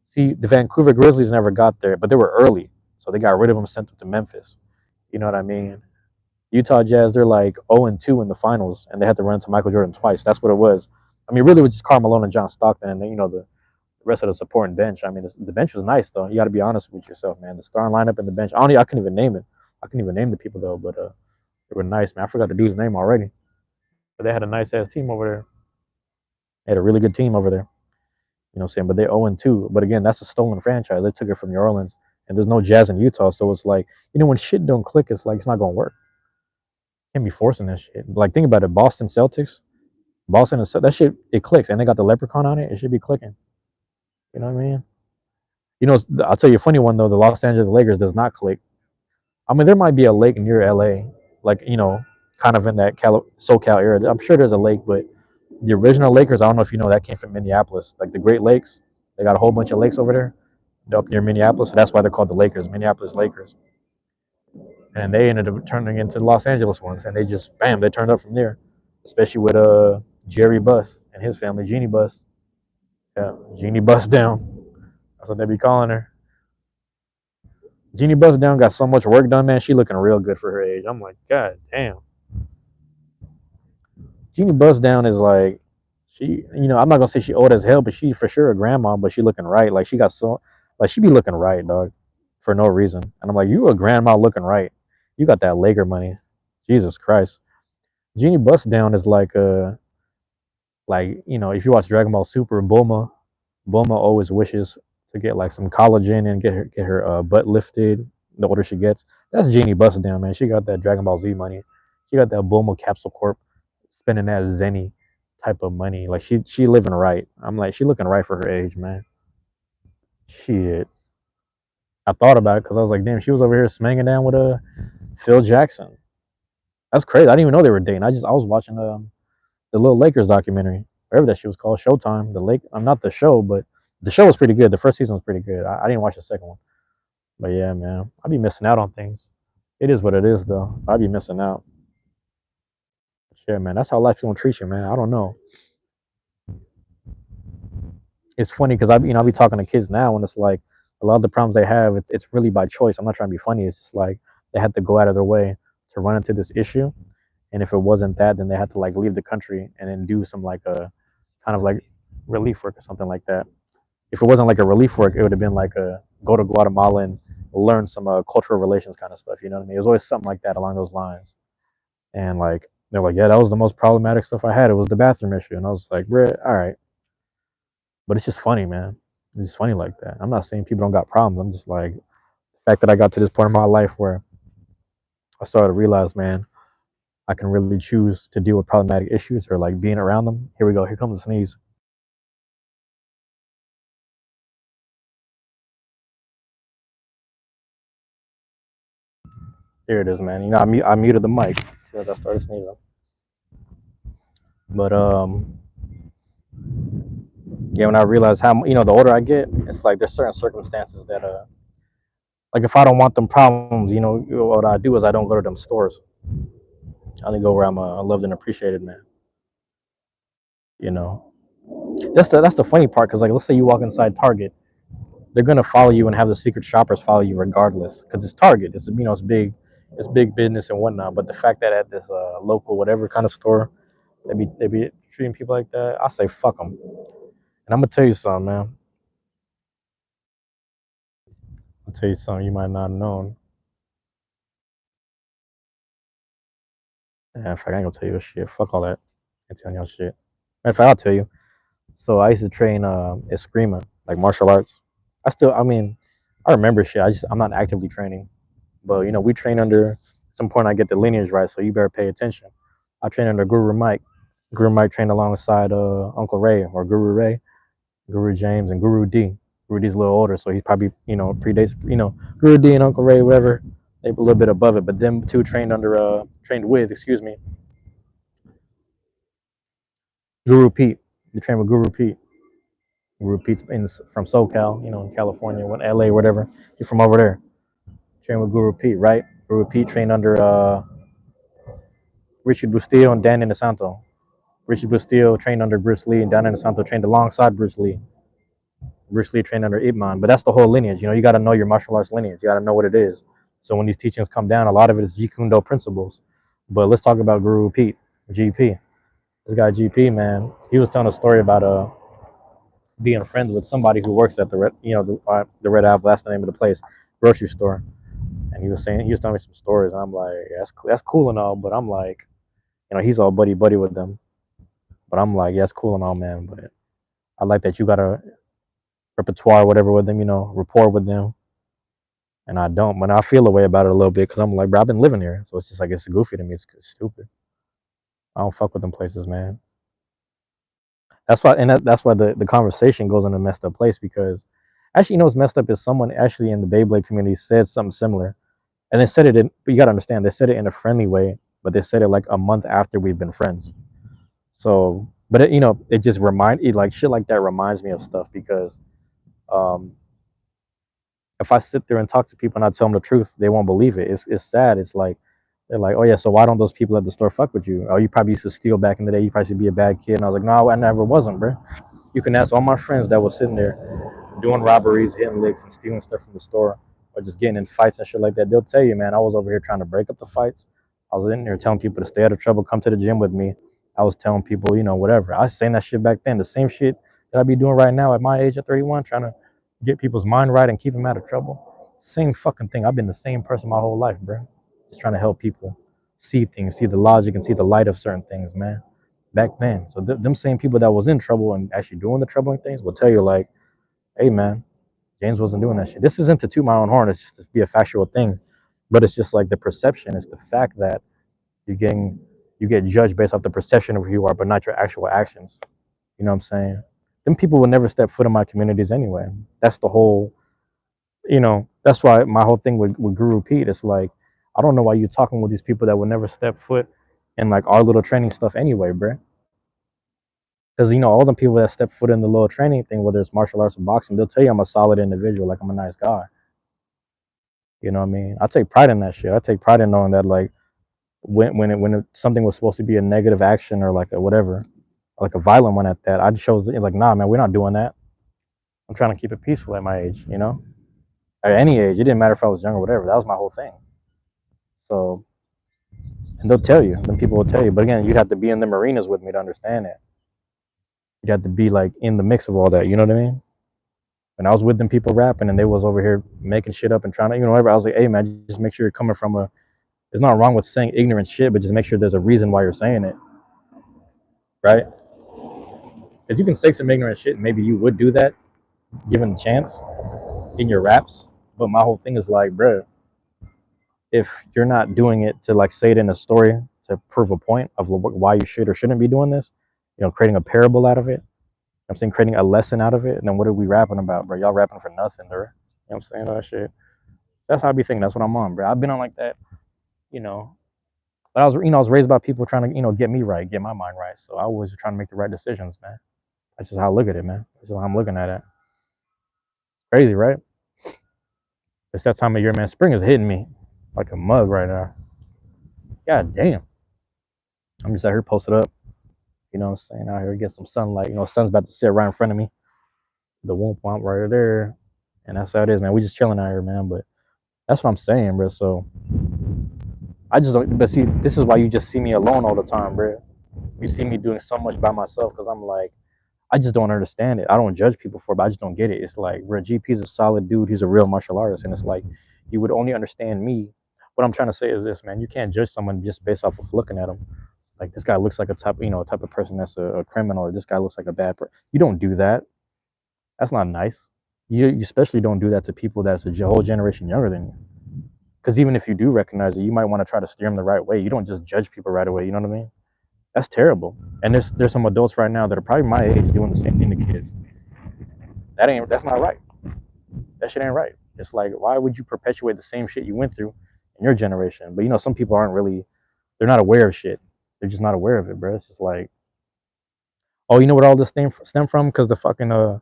See, the Vancouver Grizzlies never got there, but they were early, so they got rid of them, sent them to Memphis. You know what I mean? Utah Jazz, they're like 0-2 in the finals, and they had to run into Michael Jordan twice. That's what it was. I mean, really, it was just Karl Malone and John Stockton, and then, the rest of the supporting bench. I mean, the bench was nice though. You got to be honest with yourself, man. The starting lineup and the bench. I couldn't even name it. I couldn't even name the people though, but they were nice, man. I forgot the dude's name already, but they had a nice ass team over there. They had a really good team over there. You know what I'm saying? But they 0-2. But again, that's a stolen franchise. They took it from New Orleans, and there's no Jazz in Utah, so it's like when shit don't click, it's like it's not gonna work. Can't be forcing that shit. Like think about it, Boston Celtics, Boston and that shit it clicks, and they got the leprechaun on it. It should be clicking. You know what I mean? I'll tell you a funny one though. The Los Angeles Lakers does not click. I mean, there might be a lake near LA, like kind of in that SoCal area. I'm sure there's a lake, but the original Lakers, I don't know if you know, that came from Minneapolis. Like the Great Lakes, they got a whole bunch of lakes over there. They're up near Minneapolis, so that's why they're called the Lakers, Minneapolis Lakers. And they ended up turning into the Los Angeles ones, and they just bam, they turned up from there. Especially with Jerry Buss and his family, Jeannie Buss. Yeah, Jeannie Buss down. That's what they be calling her. Jeannie Buss down got so much work done, man. She looking real good for her age. I'm like, God damn. Jeannie Buss down is like, I'm not gonna say she old as hell, but she for sure a grandma. But she looking right. Like she be looking right, dog, for no reason. And I'm like, you a grandma looking right. You got that Laker money. Jesus Christ. Jeannie Buss down is like if you watch Dragon Ball Super, Bulma always wishes to get like some collagen and get her butt lifted the older she gets. That's Jeannie Buss down, man. She got that Dragon Ball Z money. She got that Bulma Capsule Corp spending that Zenny type of money. Like she living right. I'm like, she looking right for her age, man. Shit. I thought about it because I was like, damn, she was over here smanging down with Phil Jackson. That's crazy. I didn't even know they were dating. I was watching the Little Lakers documentary, whatever that shit was called, Showtime. The Lake, I'm not the show, but the show was pretty good. The first season was pretty good. I didn't watch the second one, but yeah, man, I be missing out on things. It is what it is, though. I be missing out. Shit, man, that's how life's gonna treat you, man. I don't know. It's funny because I be talking to kids now, and it's like a lot of the problems they have, it's really by choice. I'm not trying to be funny. It's just like they had to go out of their way to run into this issue, and if it wasn't that, then they had to like leave the country and then do some like a kind of like relief work or something like that. If it wasn't like a relief work, it would have been like a go to Guatemala and learn some cultural relations kind of stuff. You know what I mean? It was always something like that along those lines. And like they're like, yeah, that was the most problematic stuff I had. It was the bathroom issue, and I was like, bruh, all right. But it's just funny, man. It's just funny like that. I'm not saying people don't got problems. I'm just like the fact that I got to this point in my life where I started to realize, man, I can really choose to deal with problematic issues or like being around them. Here we go. Here comes the sneeze. Here it is, man. You know, I muted the mic as I started sneezing. But yeah, when I realized how the older I get, it's like there's certain circumstances that like if I don't want them problems, what I do is I don't go to them stores. I only go where I'm a loved and appreciated man. You know, that's the funny part because like let's say you walk inside Target, they're gonna follow you and have the secret shoppers follow you regardless because it's Target. It's big business and whatnot. But the fact that at this local whatever kind of store they be treating people like that, I say fuck them. And I'm gonna tell you something, man. I'll tell you something you might not have known. Yeah, in fact, I ain't gonna tell you a shit. Fuck all that. I ain't telling y'all shit. Matter of fact, I'll tell you. So I used to train eskrima, like martial arts. I mean, I remember shit. I'm not actively training, but we train under. At some point, I get the lineage right, so you better pay attention. I train under Guru Mike. Guru Mike trained alongside Uncle Ray or Guru Ray, Guru James, and Guru D. Guru D's a little older, so he's probably predates Guru D and Uncle Ray, whatever. They a little bit above it, but them two trained with, excuse me, Guru Pete. They trained with Guru Pete. Guru Pete's from SoCal, in California, what LA, whatever. He's from over there. Trained with Guru Pete, right? Guru Pete trained under Richie Bustillo and Dan Inosanto. Richie Bustillo trained under Bruce Lee, and Dan Inosanto trained alongside Bruce Lee. Bruce Lee trained under Ip Man, but that's the whole lineage. You got to know your martial arts lineage. You got to know what it is. So when these teachings come down, a lot of it is Jeet Kune Do principles. But let's talk about Guru Pete, GP. This guy GP, man, he was telling a story about being friends with somebody who works at the the Red Apple. That's the name of the place, grocery store. And he was telling me some stories, and I'm like, yeah, that's cool and all, but I'm like, he's all buddy buddy with them. But I'm like, yeah, it's cool and all, man. But I like that you got a repertoire, whatever, with them, rapport with them. And I don't, but I feel a way about it a little bit because I'm like, bro, I've been living here, so it's just like it's goofy to me. It's stupid. I don't fuck with them places, man. That's why the conversation goes in a messed up place because actually, what's messed up is someone actually in the Beyblade community said something similar, and they said it in. But you gotta understand, they said it in a friendly way, but they said it like a month after we've been friends. So, but it just like shit like that reminds me of stuff because um, if I sit there and talk to people and I tell them the truth, they won't believe it. It's sad. It's like they're like, oh yeah, so why don't those people at the store fuck with you? Oh, you probably used to steal back in the day. You probably used to be a bad kid. And I was like, no, I never wasn't, bro. You can ask all my friends that was sitting there doing robberies, hitting licks, and stealing stuff from the store, or just getting in fights and shit like that. They'll tell you, man, I was over here trying to break up the fights. I was in there telling people to stay out of trouble, come to the gym with me. I was telling people, whatever. I was saying that shit back then. The same shit that I be doing right now at my age at 31, trying to get people's mind right and keep them out of trouble. Same fucking thing. I've been the same person my whole life, bro. Just trying to help people see things, see the logic, and see the light of certain things, man. Back then, so them same people that was in trouble and actually doing the troubling things will tell you like, hey man, James wasn't doing that shit. This isn't to toot my own horn. It's just to be a factual thing, but it's just like the perception. It's the fact that you're getting you get judged based off the perception of who you are, but not your actual actions. You know what I'm saying? Them people will never step foot in my communities anyway. That's the whole. That's why my whole thing with Guru Pete. It's like I don't know why you're talking with these people that would never step foot in like our little training stuff anyway, bruh. Because all the people that step foot in the little training thing, whether it's martial arts or boxing, they'll tell you I'm a solid individual, like I'm a nice guy. You know what I mean? I take pride in that shit. I take pride in knowing that like something was supposed to be a negative action or like a whatever, like a violent one at that, I chose like, nah, man, we're not doing that. I'm trying to keep it peaceful at my age, at any age. It didn't matter if I was young or whatever. That was my whole thing. So, and they'll tell you, then people will tell you. But again, you'd have to be in the arenas with me to understand that. You'd have to be like in the mix of all that. You know what I mean? When I was with them people rapping and they was over here making shit up and trying to, whatever, I was like, hey man, just make sure you're coming from there's nothing wrong with saying ignorant shit, but just make sure there's a reason why you're saying it, right? Because you can say some ignorant shit and maybe you would do that given the chance in your raps. But my whole thing is like, bro, if you're not doing it to like say it in a story to prove a point of why you should or shouldn't be doing this. Creating a parable out of it. I'm saying creating a lesson out of it. And then what are we rapping about, bro? Y'all rapping for nothing, bro. I'm saying? That shit. That's how I be thinking. That's what I'm on, bro. I've been on like that, you know. But I was raised by people trying to, get me right, get my mind right. So I was trying to make the right decisions, man. That's just how I look at it, man. That's how I'm looking at it. Crazy, right? It's that time of year, man. Spring is hitting me like a mug right now. God damn. I'm just out here posted up. You know what I'm saying? Out here get some sunlight. Sun's about to sit right in front of me. The womp womp right there. And that's how it is, man. We just chilling out here, man. But that's what I'm saying, bro. So I just don't. But see, this is why you just see me alone all the time, bro. You see me doing so much by myself because I'm like, I just don't understand it. I don't judge people for it, but I just don't get it. It's like, bro, GP's a solid dude. He's a real martial artist. And it's like, you would only understand me. What I'm trying to say is this, man. You can't judge someone just based off of looking at them. Like, this guy looks like a type of person that's a criminal, or this guy looks like a bad person. You don't do that. That's not nice. You especially don't do that to people that's a whole generation younger than you. Because even if you do recognize it, you might want to try to steer them the right way. You don't just judge people right away. You know what I mean? That's terrible. And there's some adults right now that are probably my age doing the same thing to kids. That's not right. That shit ain't right. It's like, why would you perpetuate the same shit you went through in your generation? But some people they're not aware of shit. They're just not aware of it, bro. It's just like, oh, you know what all this stem from? Because the fucking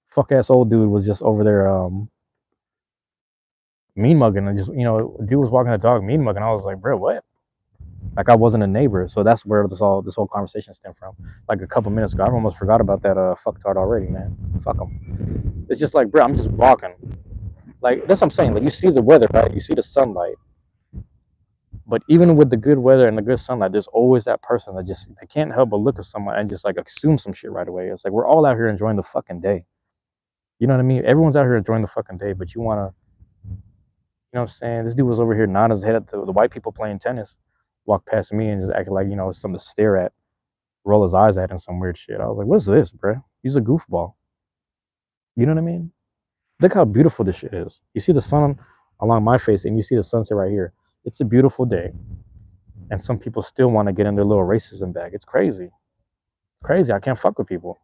fuck ass old dude was just over there mean mugging, and just dude was walking the dog mean mugging. I was like, bro, what? Like, I wasn't a neighbor, so that's where this whole conversation stemmed from. Like a couple minutes ago, I almost forgot about that fucktard already, man. Fuck him. It's just like, bro, I'm just walking. Like, that's what I'm saying. Like, you see the weather, right? You see the sunlight, but even with the good weather and the good sunlight, there's always that person that just they can't help but look at someone and just like assume some shit right away. It's like we're all out here enjoying the fucking day. You know what I mean? Everyone's out here enjoying the fucking day, but you wanna, what I'm saying? This dude was over here nodding his head at the white people playing tennis. Walked past me and just acted like, something to stare at, roll his eyes at, and some weird shit. I was like, what's this, bro? He's a goofball. You know what I mean? Look how beautiful this shit is. You see the sun along my face, and you see the sunset right here. It's a beautiful day. And some people still want to get in their little racism bag. It's crazy. It's crazy. I can't fuck with people.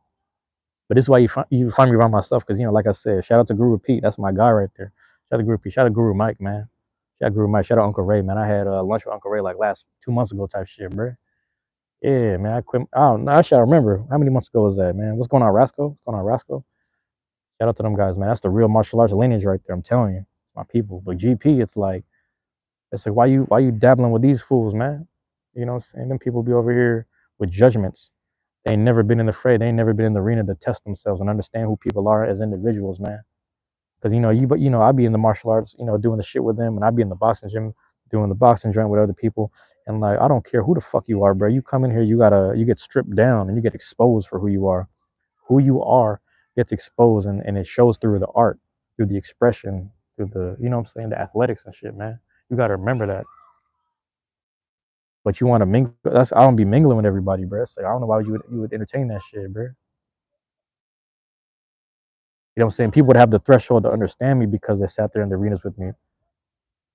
But this is why you find me around myself, because, like I said, shout out to Guru Pete. That's my guy right there. Shout out to Guru Pete. Shout out to Guru Mike, man. Shout out Guru Mike. Shout out Uncle Ray, man. I had lunch with Uncle Ray like 2 months ago type shit, bro. Yeah, man. I quit. I don't know. I should remember. How many months ago was that, man? What's going on, Rasco? What's going on, Rasco? Shout out to them guys, man. That's the real martial arts lineage right there. I'm telling you. It's my people. But GP, it's like why you dabbling with these fools, man? You know what I'm saying? Them people be over here with judgments. They ain't never been in the fray. They ain't never been in the arena to test themselves and understand who people are as individuals, man. Because I be in the martial arts, doing the shit with them, and I be in the boxing gym doing the boxing joint with other people. And like, I don't care who the fuck you are, bro. You come in here, you get stripped down and you get exposed for who you are. Who you are gets exposed, and it shows through the art, through the expression, through the, what I'm saying, the athletics and shit, man. You gotta remember that. But you want to mingle? I don't be mingling with everybody, bro. It's like, I don't know why you would entertain that shit, bro. You know what I'm saying? People would have the threshold to understand me because they sat there in the arenas with me.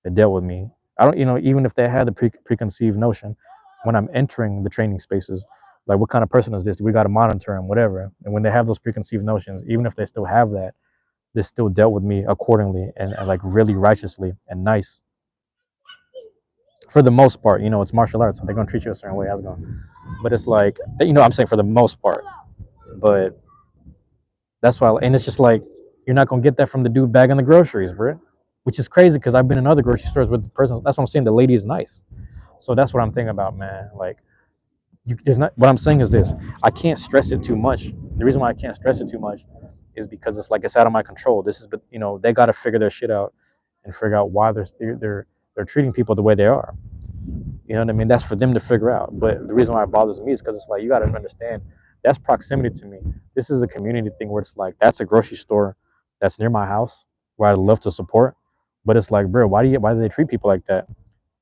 They dealt with me. I don't, even if they had the preconceived notion, when I'm entering the training spaces, like, what kind of person is this? We got to monitor him, whatever. And when they have those preconceived notions, even if they still have that, they still dealt with me accordingly and like really righteously and nice. For the most part, it's martial arts, so they're gonna treat you a certain way. I was going, but it's like, I'm saying for the most part, but that's why, and it's just like, you're not gonna get that from the dude bagging the groceries, bro. Which is crazy because I've been in other grocery stores with the person. That's what I'm saying. The lady is nice, so that's what I'm thinking about, man. Like, there's not. What I'm saying is this: I can't stress it too much. The reason why I can't stress it too much is because it's like it's out of my control. This is, they got to figure their shit out and figure out why they're treating people the way they are. You know what I mean? That's for them to figure out. But the reason why it bothers me is because it's like, you got to understand, that's proximity to me. This is a community thing where it's like, that's a grocery store that's near my house where I'd love to support. But it's like, bro, why do they treat people like that?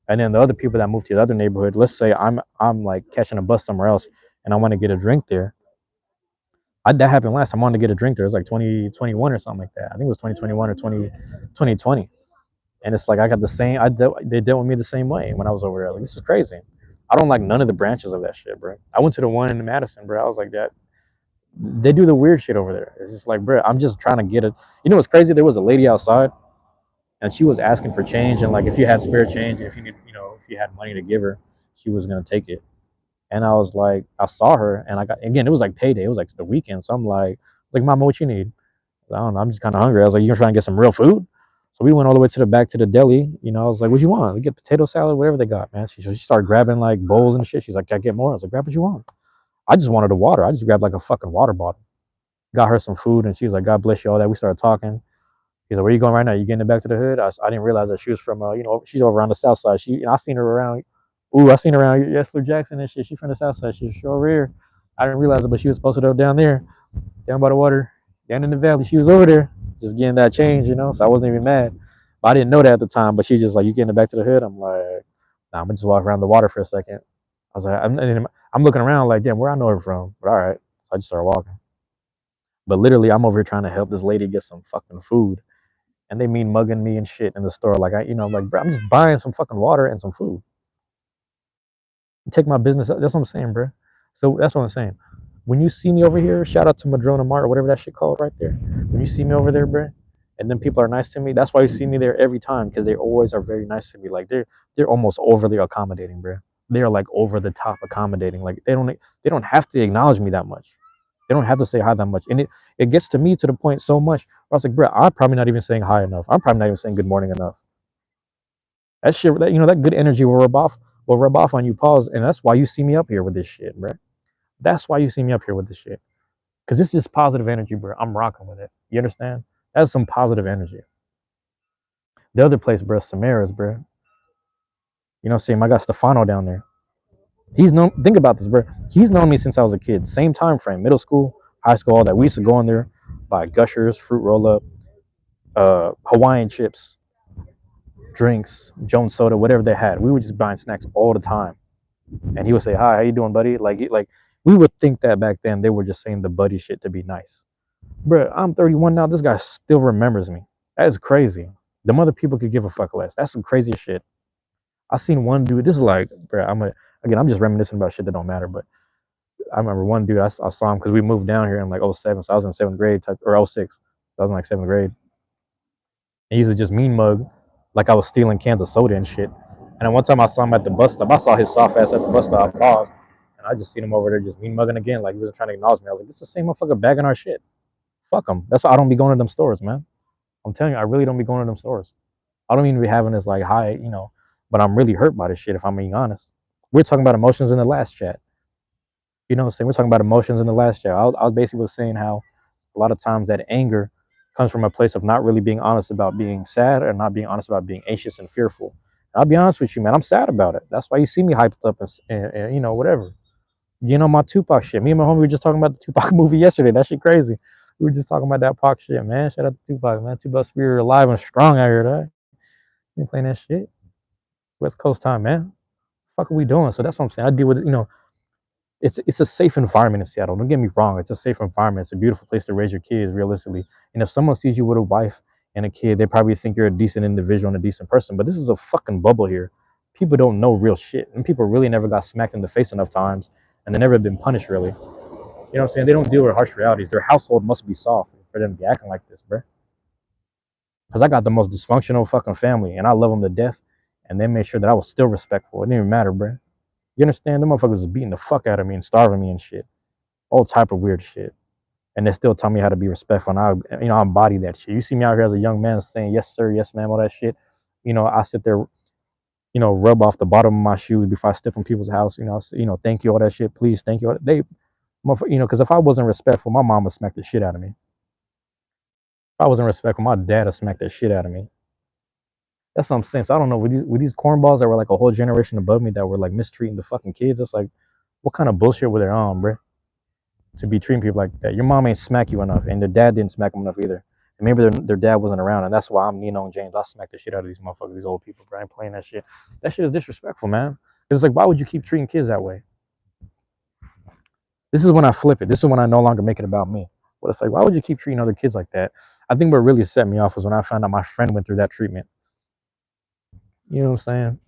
And then the other people that move to the other neighborhood, let's say I'm like catching a bus somewhere else and I want to get a drink there. That happened last time. I wanted to get a drink there. It was like 2021 or something like that. I think it was 2021 or 2020. And it's like, I got the same, they dealt with me the same way when I was over there. Like, this is crazy. I don't like none of the branches of that shit, bro. I went to the one in Madison, bro. I was like that. They do the weird shit over there. It's just like, bro, I'm just trying to get it. You know what's crazy? There was a lady outside, and she was asking for change, and like if you had spare change, if you need, if you had money to give her, she was gonna take it. And I was like, I saw her, and I got again. It was like payday. It was like the weekend, so I'm like, Mama, what you need? I don't know. I'm just kind of hungry. I was like, you're trying to get some real food? So we went all the way to the back to the deli. I was like, what you want? We get potato salad, whatever they got, man. She started grabbing like bowls and shit. She's like, can I get more? I was like, grab what you want. I just wanted the water. I just grabbed like a fucking water bottle. Got her some food, and she was like, God bless you, all that. We started talking. He's like, where you going right now? You getting it back to the hood? I didn't realize that she was from, she's over on the south side. I seen her around. Ooh, I seen her around Yesler Jackson and shit. She from the south side. She was over here. I didn't realize it, but she was posted up down there, down by the water, down in the valley. She was over there, just getting that change. So I wasn't even mad. But I didn't know that at the time. But she's just like, you getting it back to the hood? I'm like, nah, I'm gonna just walk around the water for a second. I was like, I'm looking around like, damn, where I know her from? But all right, so I just started walking. But literally, I'm over here trying to help this lady get some fucking food, and they mean mugging me and shit in the store. Like like, bro, I'm just buying some fucking water and some food. Take my business. That's what I'm saying, bro. So that's what I'm saying. When you see me over here, shout out to Madrona Mart or whatever that shit called right there. When you see me over there, bro, and then people are nice to me, that's why you see me there every time because they always are very nice to me. Like they're almost overly accommodating, bro. They are like over the top accommodating. Like they don't have to acknowledge me that much. They don't have to say hi that much, and it gets to me to the point so much. Where I was like, bro, I'm probably not even saying hi enough. I'm probably not even saying good morning enough. That shit, that good energy will rub off on you. Pause, and that's why you see me up here with this shit, bro. That's why you see me up here with this shit. Cause this is positive energy, bro. I'm rocking with it. You understand? That's some positive energy. The other place, bro, Samara's, bro. See, I got Stefano down there. He's known. Think about this, bro. He's known me since I was a kid. Same time frame, middle school, high school, all that. We used to go in there, buy Gushers, fruit roll up, Hawaiian chips, drinks, Jones soda, whatever they had. We were just buying snacks all the time. And he would say, "Hi, how you doing, buddy?" Like we would think that back then they were just saying the buddy shit to be nice. Bro, I'm 31 now. This guy still remembers me. That is crazy. The other people could give a fuck less. That's some crazy shit. I seen one dude. This is like, bro. I'm just reminiscing about shit that don't matter. But I remember one dude. I saw him because we moved down here in like '07. So I was in seventh grade or '06. So I was in like seventh grade. And he used to just mean mug, like I was stealing cans of soda and shit. And then one time I saw him at the bus stop. I saw his soft ass at the bus stop. Pause. And I just seen him over there just mean mugging again, like he wasn't trying to acknowledge me. I was like, this is the same motherfucker bagging our shit. Fuck him. That's why I don't be going to them stores, man. I'm telling you, I really don't be going to them stores. I don't even be having this like high. But I'm really hurt by this shit if I'm being honest. We're talking about emotions in the last chat. You know what I'm saying? We're talking about emotions in the last chat. I basically was saying how a lot of times that anger comes from a place of not really being honest about being sad or not being honest about being anxious and fearful. And I'll be honest with you, man. I'm sad about it. That's why you see me hyped up and whatever. My Tupac shit. Me and my homie were just talking about the Tupac movie yesterday. That shit crazy. We were just talking about that Pac shit, man. Shout out to Tupac, man. Tupac spirit alive and strong out here, dog. You ain't playing that shit. West Coast time, man. Fuck are we doing? So that's what I'm saying. I deal with it's a safe environment in Seattle. Don't get me wrong. It's a safe environment. It's a beautiful place to raise your kids, realistically. And if someone sees you with a wife and a kid, they probably think you're a decent individual and a decent person. But this is a fucking bubble here. People don't know real shit. And people really never got smacked in the face enough times. And they never been punished, really. You know what I'm saying? They don't deal with harsh realities. Their household must be soft for them to be acting like this, bro. Because I got the most dysfunctional fucking family. And I love them to death. And they made sure that I was still respectful. It didn't even matter, bro. You understand? The motherfuckers was beating the fuck out of me and starving me and shit. All type of weird shit. And they still tell me how to be respectful. And I embody that shit. You see me out here as a young man saying, yes, sir, yes, ma'am, all that shit. I sit there, rub off the bottom of my shoes before I step in people's house. Thank you, all that shit. Please, thank you. Because if I wasn't respectful, my mom would smack the shit out of me. If I wasn't respectful, my dad would smack the shit out of me. That's what I'm saying. So I don't know, with these cornballs that were like a whole generation above me that were like mistreating the fucking kids, it's like, what kind of bullshit were they on, bro? To be treating people like that. Your mom ain't smack you enough, and their dad didn't smack them enough either. And maybe their dad wasn't around, and that's why I'm Nino and James. I smack the shit out of these motherfuckers, these old people, bro. I ain't playing that shit. That shit is disrespectful, man. It's like, why would you keep treating kids that way? This is when I flip it. This is when I no longer make it about me. But it's like, why would you keep treating other kids like that? I think what really set me off was when I found out my friend went through that treatment. You know what I'm saying?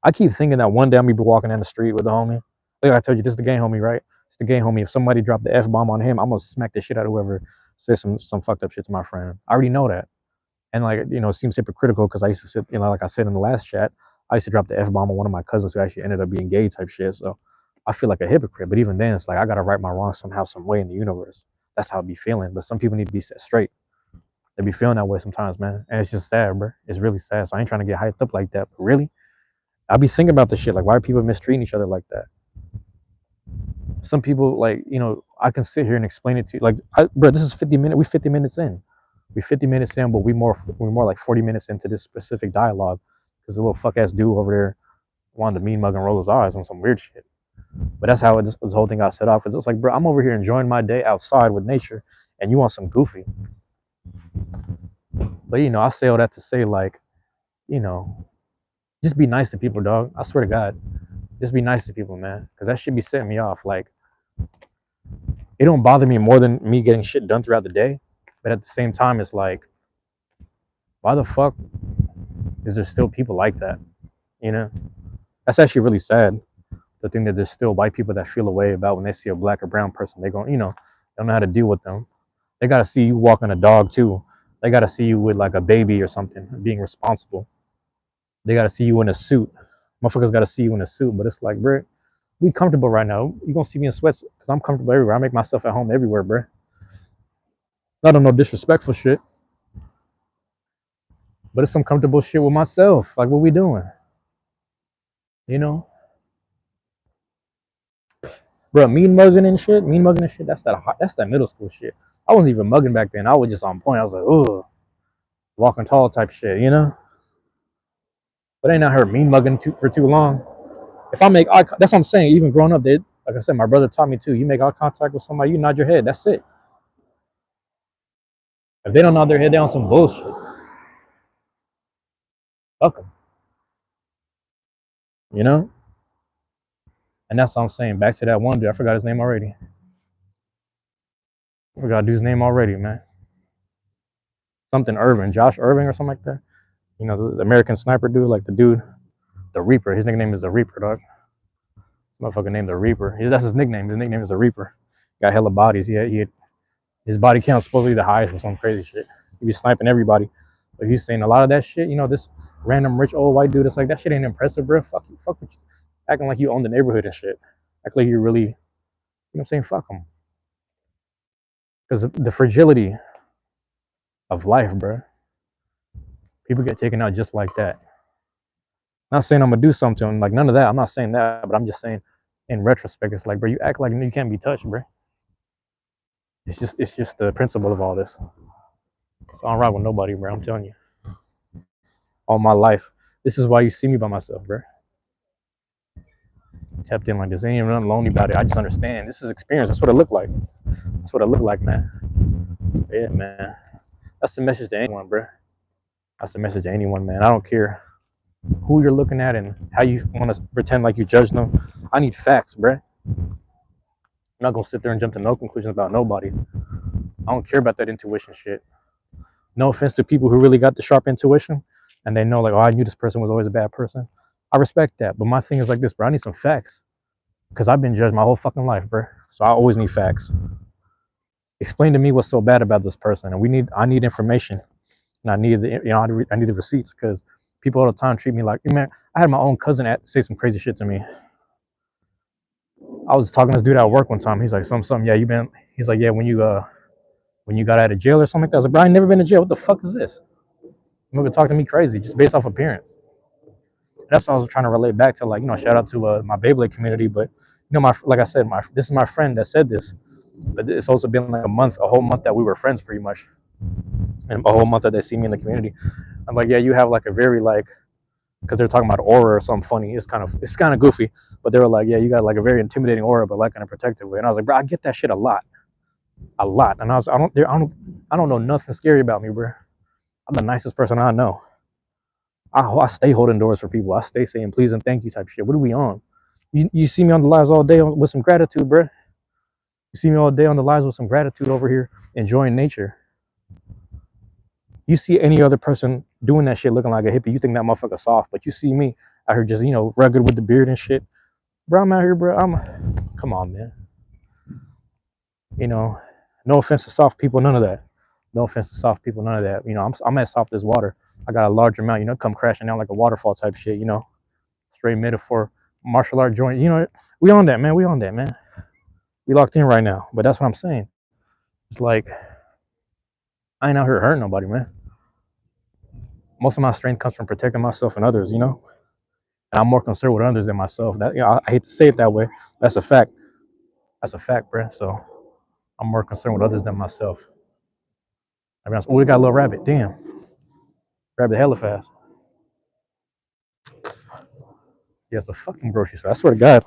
I keep thinking that one day I'm gonna be walking down the street with the homie. Like I told you, this is the gang homie, right? It's the gang homie. If somebody dropped the F bomb on him, I'm gonna smack the shit out of whoever says some fucked up shit to my friend. I already know that. And like, it seems hypocritical because I used to sit, like I said in the last chat, I used to drop the F bomb on one of my cousins who actually ended up being gay type shit. So I feel like a hypocrite. But even then, it's like I gotta right my wrongs somehow, some way in the universe. That's how I be feeling. But some people need to be set straight. They be feeling that way sometimes, man. And it's just sad, bro. It's really sad. So I ain't trying to get hyped up like that. But really, I be thinking about this shit. Like, why are people mistreating each other like that? Some people, like, I can sit here and explain it to you. Like, bro, this is 50 minutes. We 50 minutes in. We 50 minutes in, but we're more like 40 minutes into this specific dialogue because the little fuck ass dude over there wanted to mean mug and roll his eyes on some weird shit. But that's how this whole thing got set off. It's just like, bro, I'm over here enjoying my day outside with nature, and you want some goofy. But I say all that to say, like, you know, just be nice to people, dog. I swear to God, just be nice to people, man, because that should be setting me off. Like, it don't bother me more than me getting shit done throughout the day. But at the same time, it's like, why the fuck is there still people like that? That's actually really sad. The thing that there's still white people that feel a way about when they see a black or brown person. They go, don't know how to deal with them. They gotta see you walking a dog too. They gotta see you with like a baby or something, being responsible. They gotta see you in a suit. Motherfuckers gotta see you in a suit. But it's like, bro, we comfortable right now. You gonna see me in sweats because I'm comfortable everywhere. I make myself at home everywhere, bro. Not on no disrespectful shit, but it's some comfortable shit with myself. Like, what we doing? You know, bro, mean mugging and shit. That's that middle school shit. I wasn't even mugging back then. I was just on point. I was like, oh, walking tall type shit. But ain't not her mean mugging for too long. If I make that's what I'm saying. Even growing up, like I said, my brother taught me too. You make eye contact with somebody, you nod your head. That's it. If they don't nod their head, they on some bullshit. Fuck them. You know. And that's what I'm saying. Back to that one dude. I forgot his name already. I forgot dude's name already, man. Something Irving, Josh Irving or something like that. The American Sniper dude, like the dude, the Reaper. His nickname is the Reaper, dog. Motherfucker named the Reaper. That's his nickname. His nickname is the Reaper. Got hella bodies. His body count's supposedly the highest or some crazy shit. He be sniping everybody. But he's saying a lot of that shit, this random rich old white dude, it's like, that shit ain't impressive, bro. Fuck you. Fuck you. Acting like you own the neighborhood and shit. Act like you really, what I'm saying? Fuck them. Because the fragility of life, bro. People get taken out just like that. Not saying I'm gonna do something like none of that. I'm not saying that, but I'm just saying, in retrospect, it's like, bro, you act like you can't be touched, bro. It's just the principle of all this. So I don't ride with nobody, bro. I'm telling you. All my life. This is why you see me by myself, bro. Tapped in like this. Ain't even nothing lonely about it. I just understand. This is experience. That's what it looked like. That's what it looked like, man. Yeah, man. That's the message to anyone, bro. That's the message to anyone, man. I don't care who you're looking at and how you want to pretend like you judge them. I need facts, bro. I'm not gonna sit there and jump to no conclusions about nobody. I don't care about that intuition shit. No offense to people who really got the sharp intuition and they know, like, oh, I knew this person was always a bad person. I respect that. But my thing is like this, bro. I need some facts. Because I've been judged my whole fucking life, bro. So I always need facts. Explain to me what's so bad about this person. And I need information. And I need I need the receipts because people all the time treat me like, man, I had my own cousin say some crazy shit to me. I was talking to this dude at work one time. He's like, something, yeah, he's like, yeah, when you got out of jail or something like that. I was like, bro, I ain't never been to jail. What the fuck is this? You can talk to me crazy just based off appearance. That's what I was trying to relate back to, like, shout out to my Beyblade community. But like I said, this is my friend that said this, but it's also been like a whole month that we were friends pretty much, and a whole month that they see me in the community. I'm like, yeah, you have like a very like, because they're talking about aura or something funny. It's kind of goofy, but they were like, yeah, you got like a very intimidating aura, but like in a protective way. And I was like, bro, I get that shit a lot. And I don't know nothing scary about me, bro. I'm the nicest person I know. I stay holding doors for people. I stay saying please and thank you type shit. What are we on? You see me on the lives all day with some gratitude, bro. You see me all day on the lives with some gratitude over here, enjoying nature. You see any other person doing that shit looking like a hippie, you think that motherfucker soft. But you see me, out here just rugged with the beard and shit. Bro, I'm out here, bro. Come on, man. You know, no offense to soft people, none of that. No offense to soft people, none of that. I'm as soft as water. I got a large amount, come crashing down like a waterfall type shit. Straight metaphor, martial art joint. We on that, man. We on that, man. We locked in right now. But that's what I'm saying. It's like I ain't out here hurting nobody, man. Most of my strength comes from protecting myself and others, and I'm more concerned with others than myself. That I hate to say it that way. That's a fact. That's a fact, bro. So I'm more concerned with others than myself. Oh, we got a little rabbit. Damn, rabbit hella fast. Yeah, it's a fucking grocery store. I swear to God.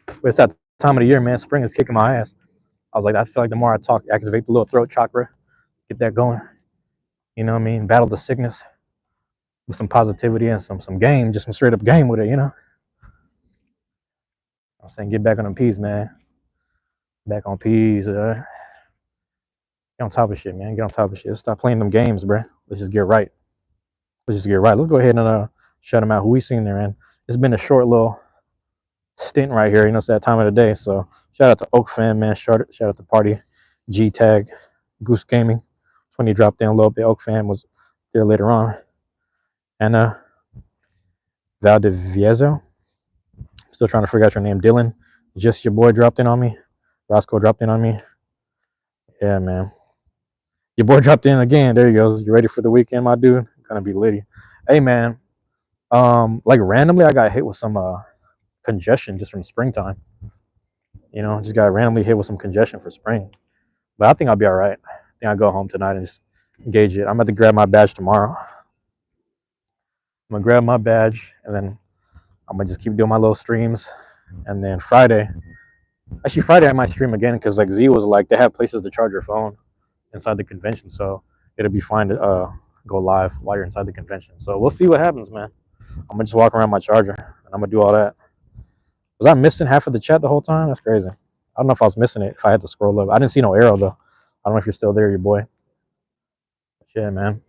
But it's that time of the year, man. Spring is kicking my ass. I was like, I feel like the more I talk, activate the little throat chakra, get that going. You know what I mean? Battle the sickness with some positivity and some game, just some straight up game with it. I'm saying, get back on the peas, man. Back on peas. Get on top of shit, man. Get on top of shit. Stop playing them games, bro. Let's just get right. Let's go ahead and shut them out. Who we seen there, man? It's been a short little stint right here. It's that time of the day. So shout out to Oak Fan, man. Shout out to Party, G Tag, Goose Gaming. When he dropped in a little bit, Oak Fan was there later on. And Valdiviezo. Still trying to figure out your name, Dylan. Just your boy dropped in on me. Roscoe dropped in on me. Yeah, man. Your boy dropped in again. There you go. You ready for the weekend, my dude? Gonna be litty. Hey, man. Like randomly, I got hit with some congestion just from springtime. Just got randomly hit with some congestion for spring. But I think I'll be all right. I think I'll go home tonight and just gauge it. I'm about to grab my badge tomorrow. I'm gonna grab my badge and then I'm gonna just keep doing my little streams. And then Friday I might stream again because like Z was like they have places to charge your phone inside the convention, so it'll be fine to go live while you're inside the convention. So we'll see what happens, man. I'm gonna just walk around my charger and I'm gonna do all that. Was I missing half of the chat the whole time? That's crazy. I don't know if I was missing it. If I had to scroll up, I didn't see no arrow though. I don't know if you're still there, your boy. But yeah, man.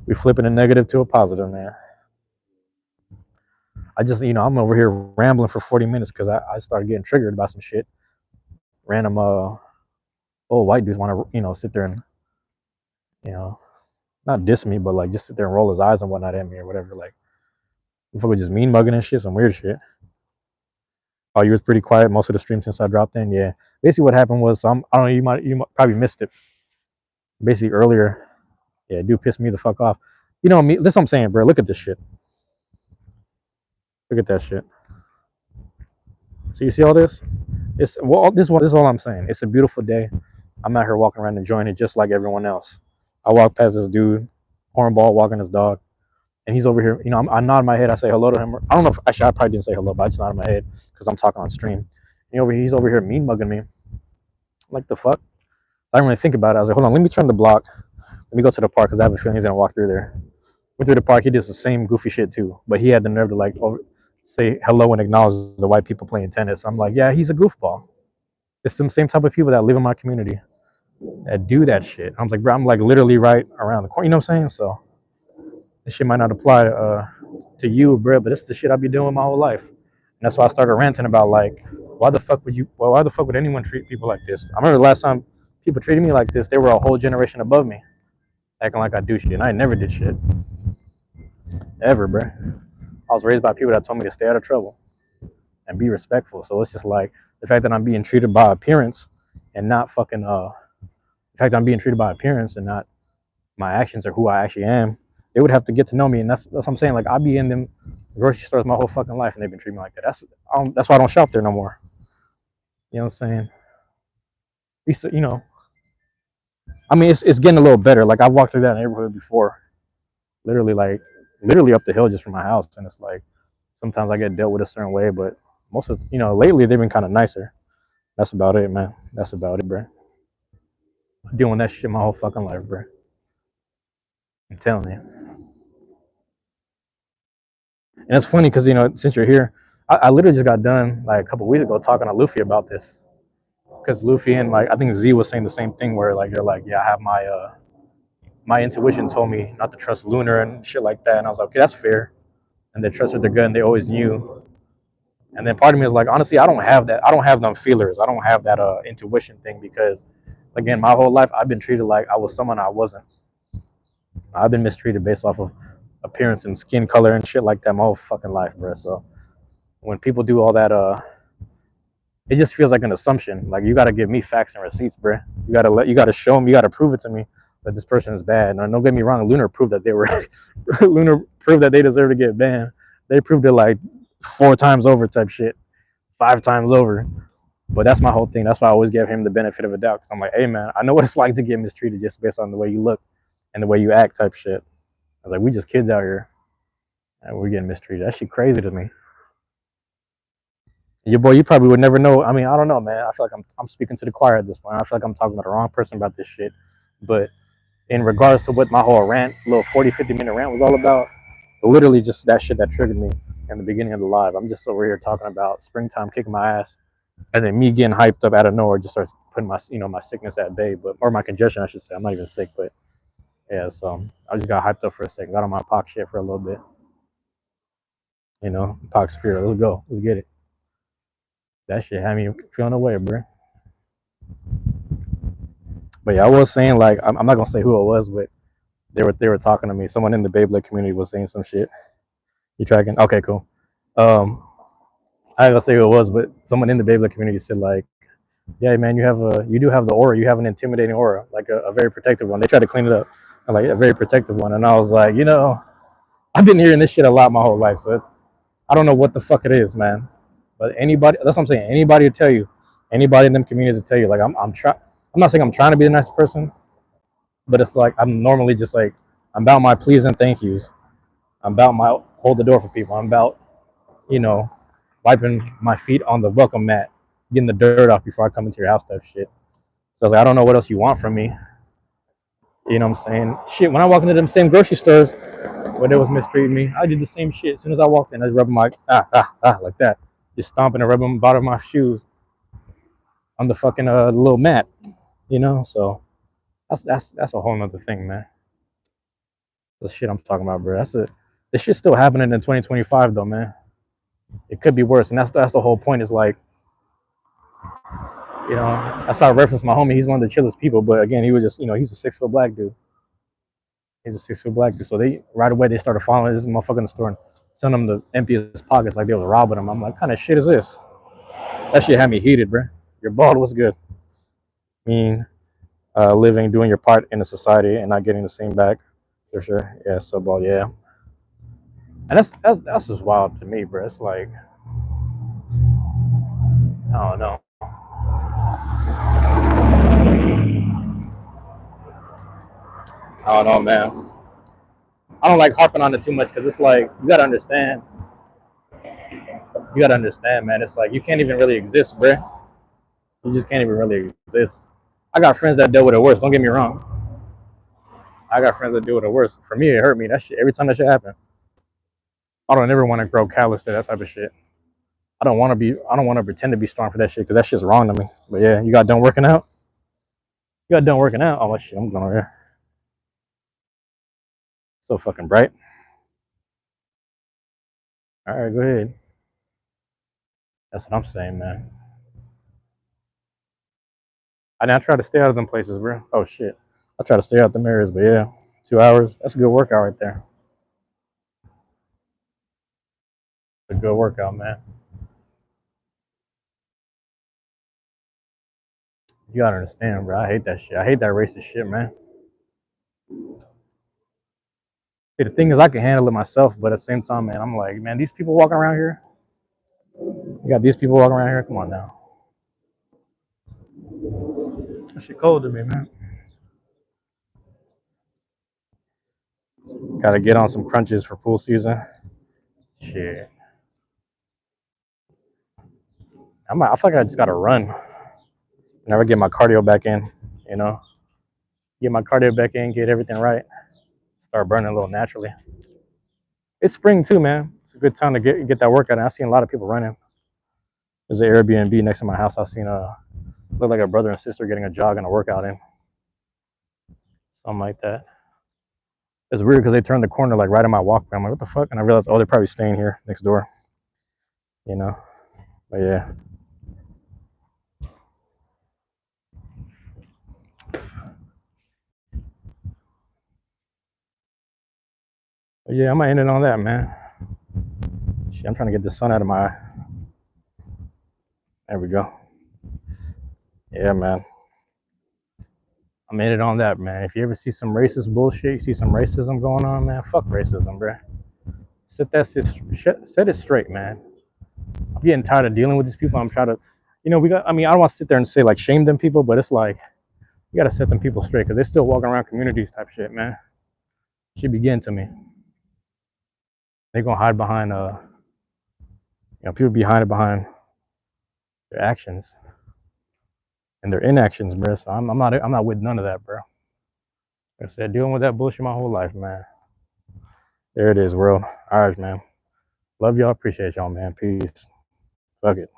We flipping a negative to a positive, man. I just, I'm over here rambling for 40 minutes because I started getting triggered by some shit. Random old white dudes want to, sit there and, not diss me, but like just sit there and roll his eyes and whatnot at me or whatever. Like, if I was just mean mugging and shit, some weird shit. Oh, you was pretty quiet most of the stream since I dropped in. Yeah, basically what happened was, I don't know, you might probably missed it. Basically earlier, yeah, dude pissed me the fuck off. Me. That's what I'm saying, bro. Look at this shit. Look at that shit. So you see all this? This is all I'm saying. It's a beautiful day. I'm out here walking around enjoying it just like everyone else. I walk past this dude, hornball, walking his dog, and he's over here. I nod my head. I say hello to him. I don't know if actually I probably didn't say hello, but I just nodded my head because I'm talking on stream. He's over here mean mugging me. Like the fuck? I didn't really think about it. I was like, hold on, let me turn the block. Let me go to the park because I have a feeling he's gonna walk through there. Went through the park. He did the same goofy shit too, but he had the nerve to say hello and acknowledge the white people playing tennis. I'm like, yeah, he's a goofball. It's the same type of people that live in my community that do that shit. I was like, bro, I'm like literally right around the corner. You know what I'm saying? So this shit might not apply to you, bro, but this is the shit I've been doing my whole life. And that's why I started ranting about like, why the fuck would anyone treat people like this? I remember the last time people treated me like this, they were a whole generation above me, acting like I do shit. And I never did shit. Ever, bro. I was raised by people that told me to stay out of trouble and be respectful. So it's just like the fact that I'm being treated by appearance and not fucking the fact that I'm being treated by appearance and not my actions or who I actually am. They would have to get to know me, and that's what I'm saying. Like, I be in them grocery stores my whole fucking life, and they've been treating me like that. That's why I don't shop there no more. You know what I'm saying? I mean, it's getting a little better. Like, I've walked through that neighborhood before, literally up the hill just from my house, and it's like sometimes I get dealt with a certain way, but most of lately they've been kind of nicer. That's about it, man. That's about it, bro. I'm doing that shit my whole fucking life, bro. I'm telling you. And it's funny because since you're here, I literally just got done like a couple weeks ago talking to Luffy about this. Because Luffy and like I think Z was saying the same thing where like they're like, yeah, I have my my intuition told me not to trust Lunar and shit like that, and I was like, okay, that's fair. And they trusted their gut, and they always knew. And then part of me is like, honestly, I don't have that. I don't have them feelers. I don't have that intuition thing because, again, my whole life I've been treated like I was someone I wasn't. I've been mistreated based off of appearance and skin color and shit like that my whole fucking life, bro. So when people do all that, it just feels like an assumption. Like you got to give me facts and receipts, bro. You got to show them. You got to prove it to me that this person is bad. And don't get me wrong, Lunar proved that they were. Lunar proved that they deserve to get banned. They proved it like 4 times over, type shit, 5 times over. But that's my whole thing. That's why I always give him the benefit of a doubt. Cause I'm like, hey man, I know what it's like to get mistreated just based on the way you look and the way you act, type shit. I was like, we just kids out here, and we're getting mistreated. That shit crazy to me. Your boy, you probably would never know. I mean, I don't know, man. I feel like I'm speaking to the choir at this point. I feel like I'm talking about the wrong person about this shit. But in regards to what my whole rant, little 40, 50-minute rant was all about, literally just that shit that triggered me in the beginning of the live. I'm just over here talking about springtime kicking my ass, and then me getting hyped up out of nowhere just starts putting my, my sickness at bay, but or my congestion, I should say. I'm not even sick, but yeah. So I just got hyped up for a second. Got on my Pac shit for a little bit. Pac spirit. Let's go. Let's get it. That shit had me feeling away, bro. But yeah, I was saying, like, I'm not gonna say who it was, but they were talking to me. Someone in the Beyblade community was saying some shit. You tracking? Okay, cool. I ain't gonna say who it was, but someone in the Beyblade community said like, yeah, man, you do have the aura. You have an intimidating aura, like a very protective one. They tried to clean it up, like a very protective one. And I was like, I've been hearing this shit a lot my whole life, so I don't know what the fuck it is, man. But anybody, that's what I'm saying. Anybody to tell you, anybody in them communities to tell you, like I'm not saying I'm trying to be a nice person, but it's like I'm normally just like I'm about my pleas and thank yous. I'm about my hold the door for people. I'm about, you know, wiping my feet on the welcome mat, getting the dirt off before I come into your house, type shit. So I was like, I don't know what else you want from me. You know what I'm saying? Shit, when I walk into them same grocery stores where they was mistreating me, I did the same shit. As soon as I walked in, I was rubbing my like that, just stomping and rubbing the bottom of my shoes on the fucking little mat. So that's a whole nother thing, man. The shit I'm talking about, bro. This shit's still happening in 2025 though, man. It could be worse, and that's the whole point. Is like, I started referencing my homie. He's one of the chillest people, but again, he was just, he's a 6 foot black dude. He's a 6 foot black dude. So they right away they started following this motherfucker in the store and sending him to empty his pockets like they was robbing him. I'm like, what kind of shit is this? That shit had me heated, bro. Your bald was good. I mean, living, doing your part in the society and not getting the same back, for sure. Yeah, so bald, yeah. And that's just wild to me, bro. It's like, I don't know. I don't know, man. I don't like harping on it too much because it's like you gotta understand. You gotta understand, man. It's like you can't even really exist, bro. You just can't even really exist. I got friends that dealt with it worse. Don't get me wrong. I got friends that deal with it worse. For me, it hurt me. That shit. Every time that shit happened, I don't ever want to grow callous to that type of shit. I don't want to be. I don't want to pretend to be strong for that shit because that shit's wrong to me. But yeah, you got done working out. You got done working out. Oh my shit, I'm going over here. So fucking bright. All right, go ahead. That's what I'm saying, man. I try to stay out of them places, bro. Oh shit. I try to stay out the areas, but yeah, 2 hours. That's a good workout right there. A good workout, man. You gotta understand, bro. I hate that shit. I hate that racist shit, man. See, the thing is, I can handle it myself, but at the same time, man, I'm like, man, these people walking around here. You got these people walking around here. Come on now. That shit cold to me, man. Gotta get on some crunches for pool season. Shit. I feel like I just gotta run. Never get my cardio back in. You know, get my cardio back in, get everything right, start burning a little naturally. It's spring too, man. It's a good time to get that workout in. I've seen a lot of people running. There's an Airbnb next to my house. I've seen look like a brother and sister getting a jog and a workout in. Something like that. It's weird because they turned the corner like right in my walkway. I'm like, what the fuck? And I realized, oh, they're probably staying here next door, you know? But yeah. But yeah, I might end it on that, man. Shit, I'm trying to get the sun out of my eye. There we go. Yeah, man. I made it on that, man. If you ever see some racist bullshit, you see some racism going on, man, fuck racism, bro. Set it straight, man. I'm getting tired of dealing with these people. I'm trying to, I mean, I don't want to sit there and say like shame them people, but it's like, you got to set them people straight because they're still walking around communities type shit, man. Should be getting to me. They're going to hide behind, people be hiding behind their actions and their inactions, bro. So I'm not with none of that, bro. Like I said, dealing with that bullshit my whole life, man. There it is, world. All right, man. Love y'all. Appreciate y'all, man. Peace. Fuck it.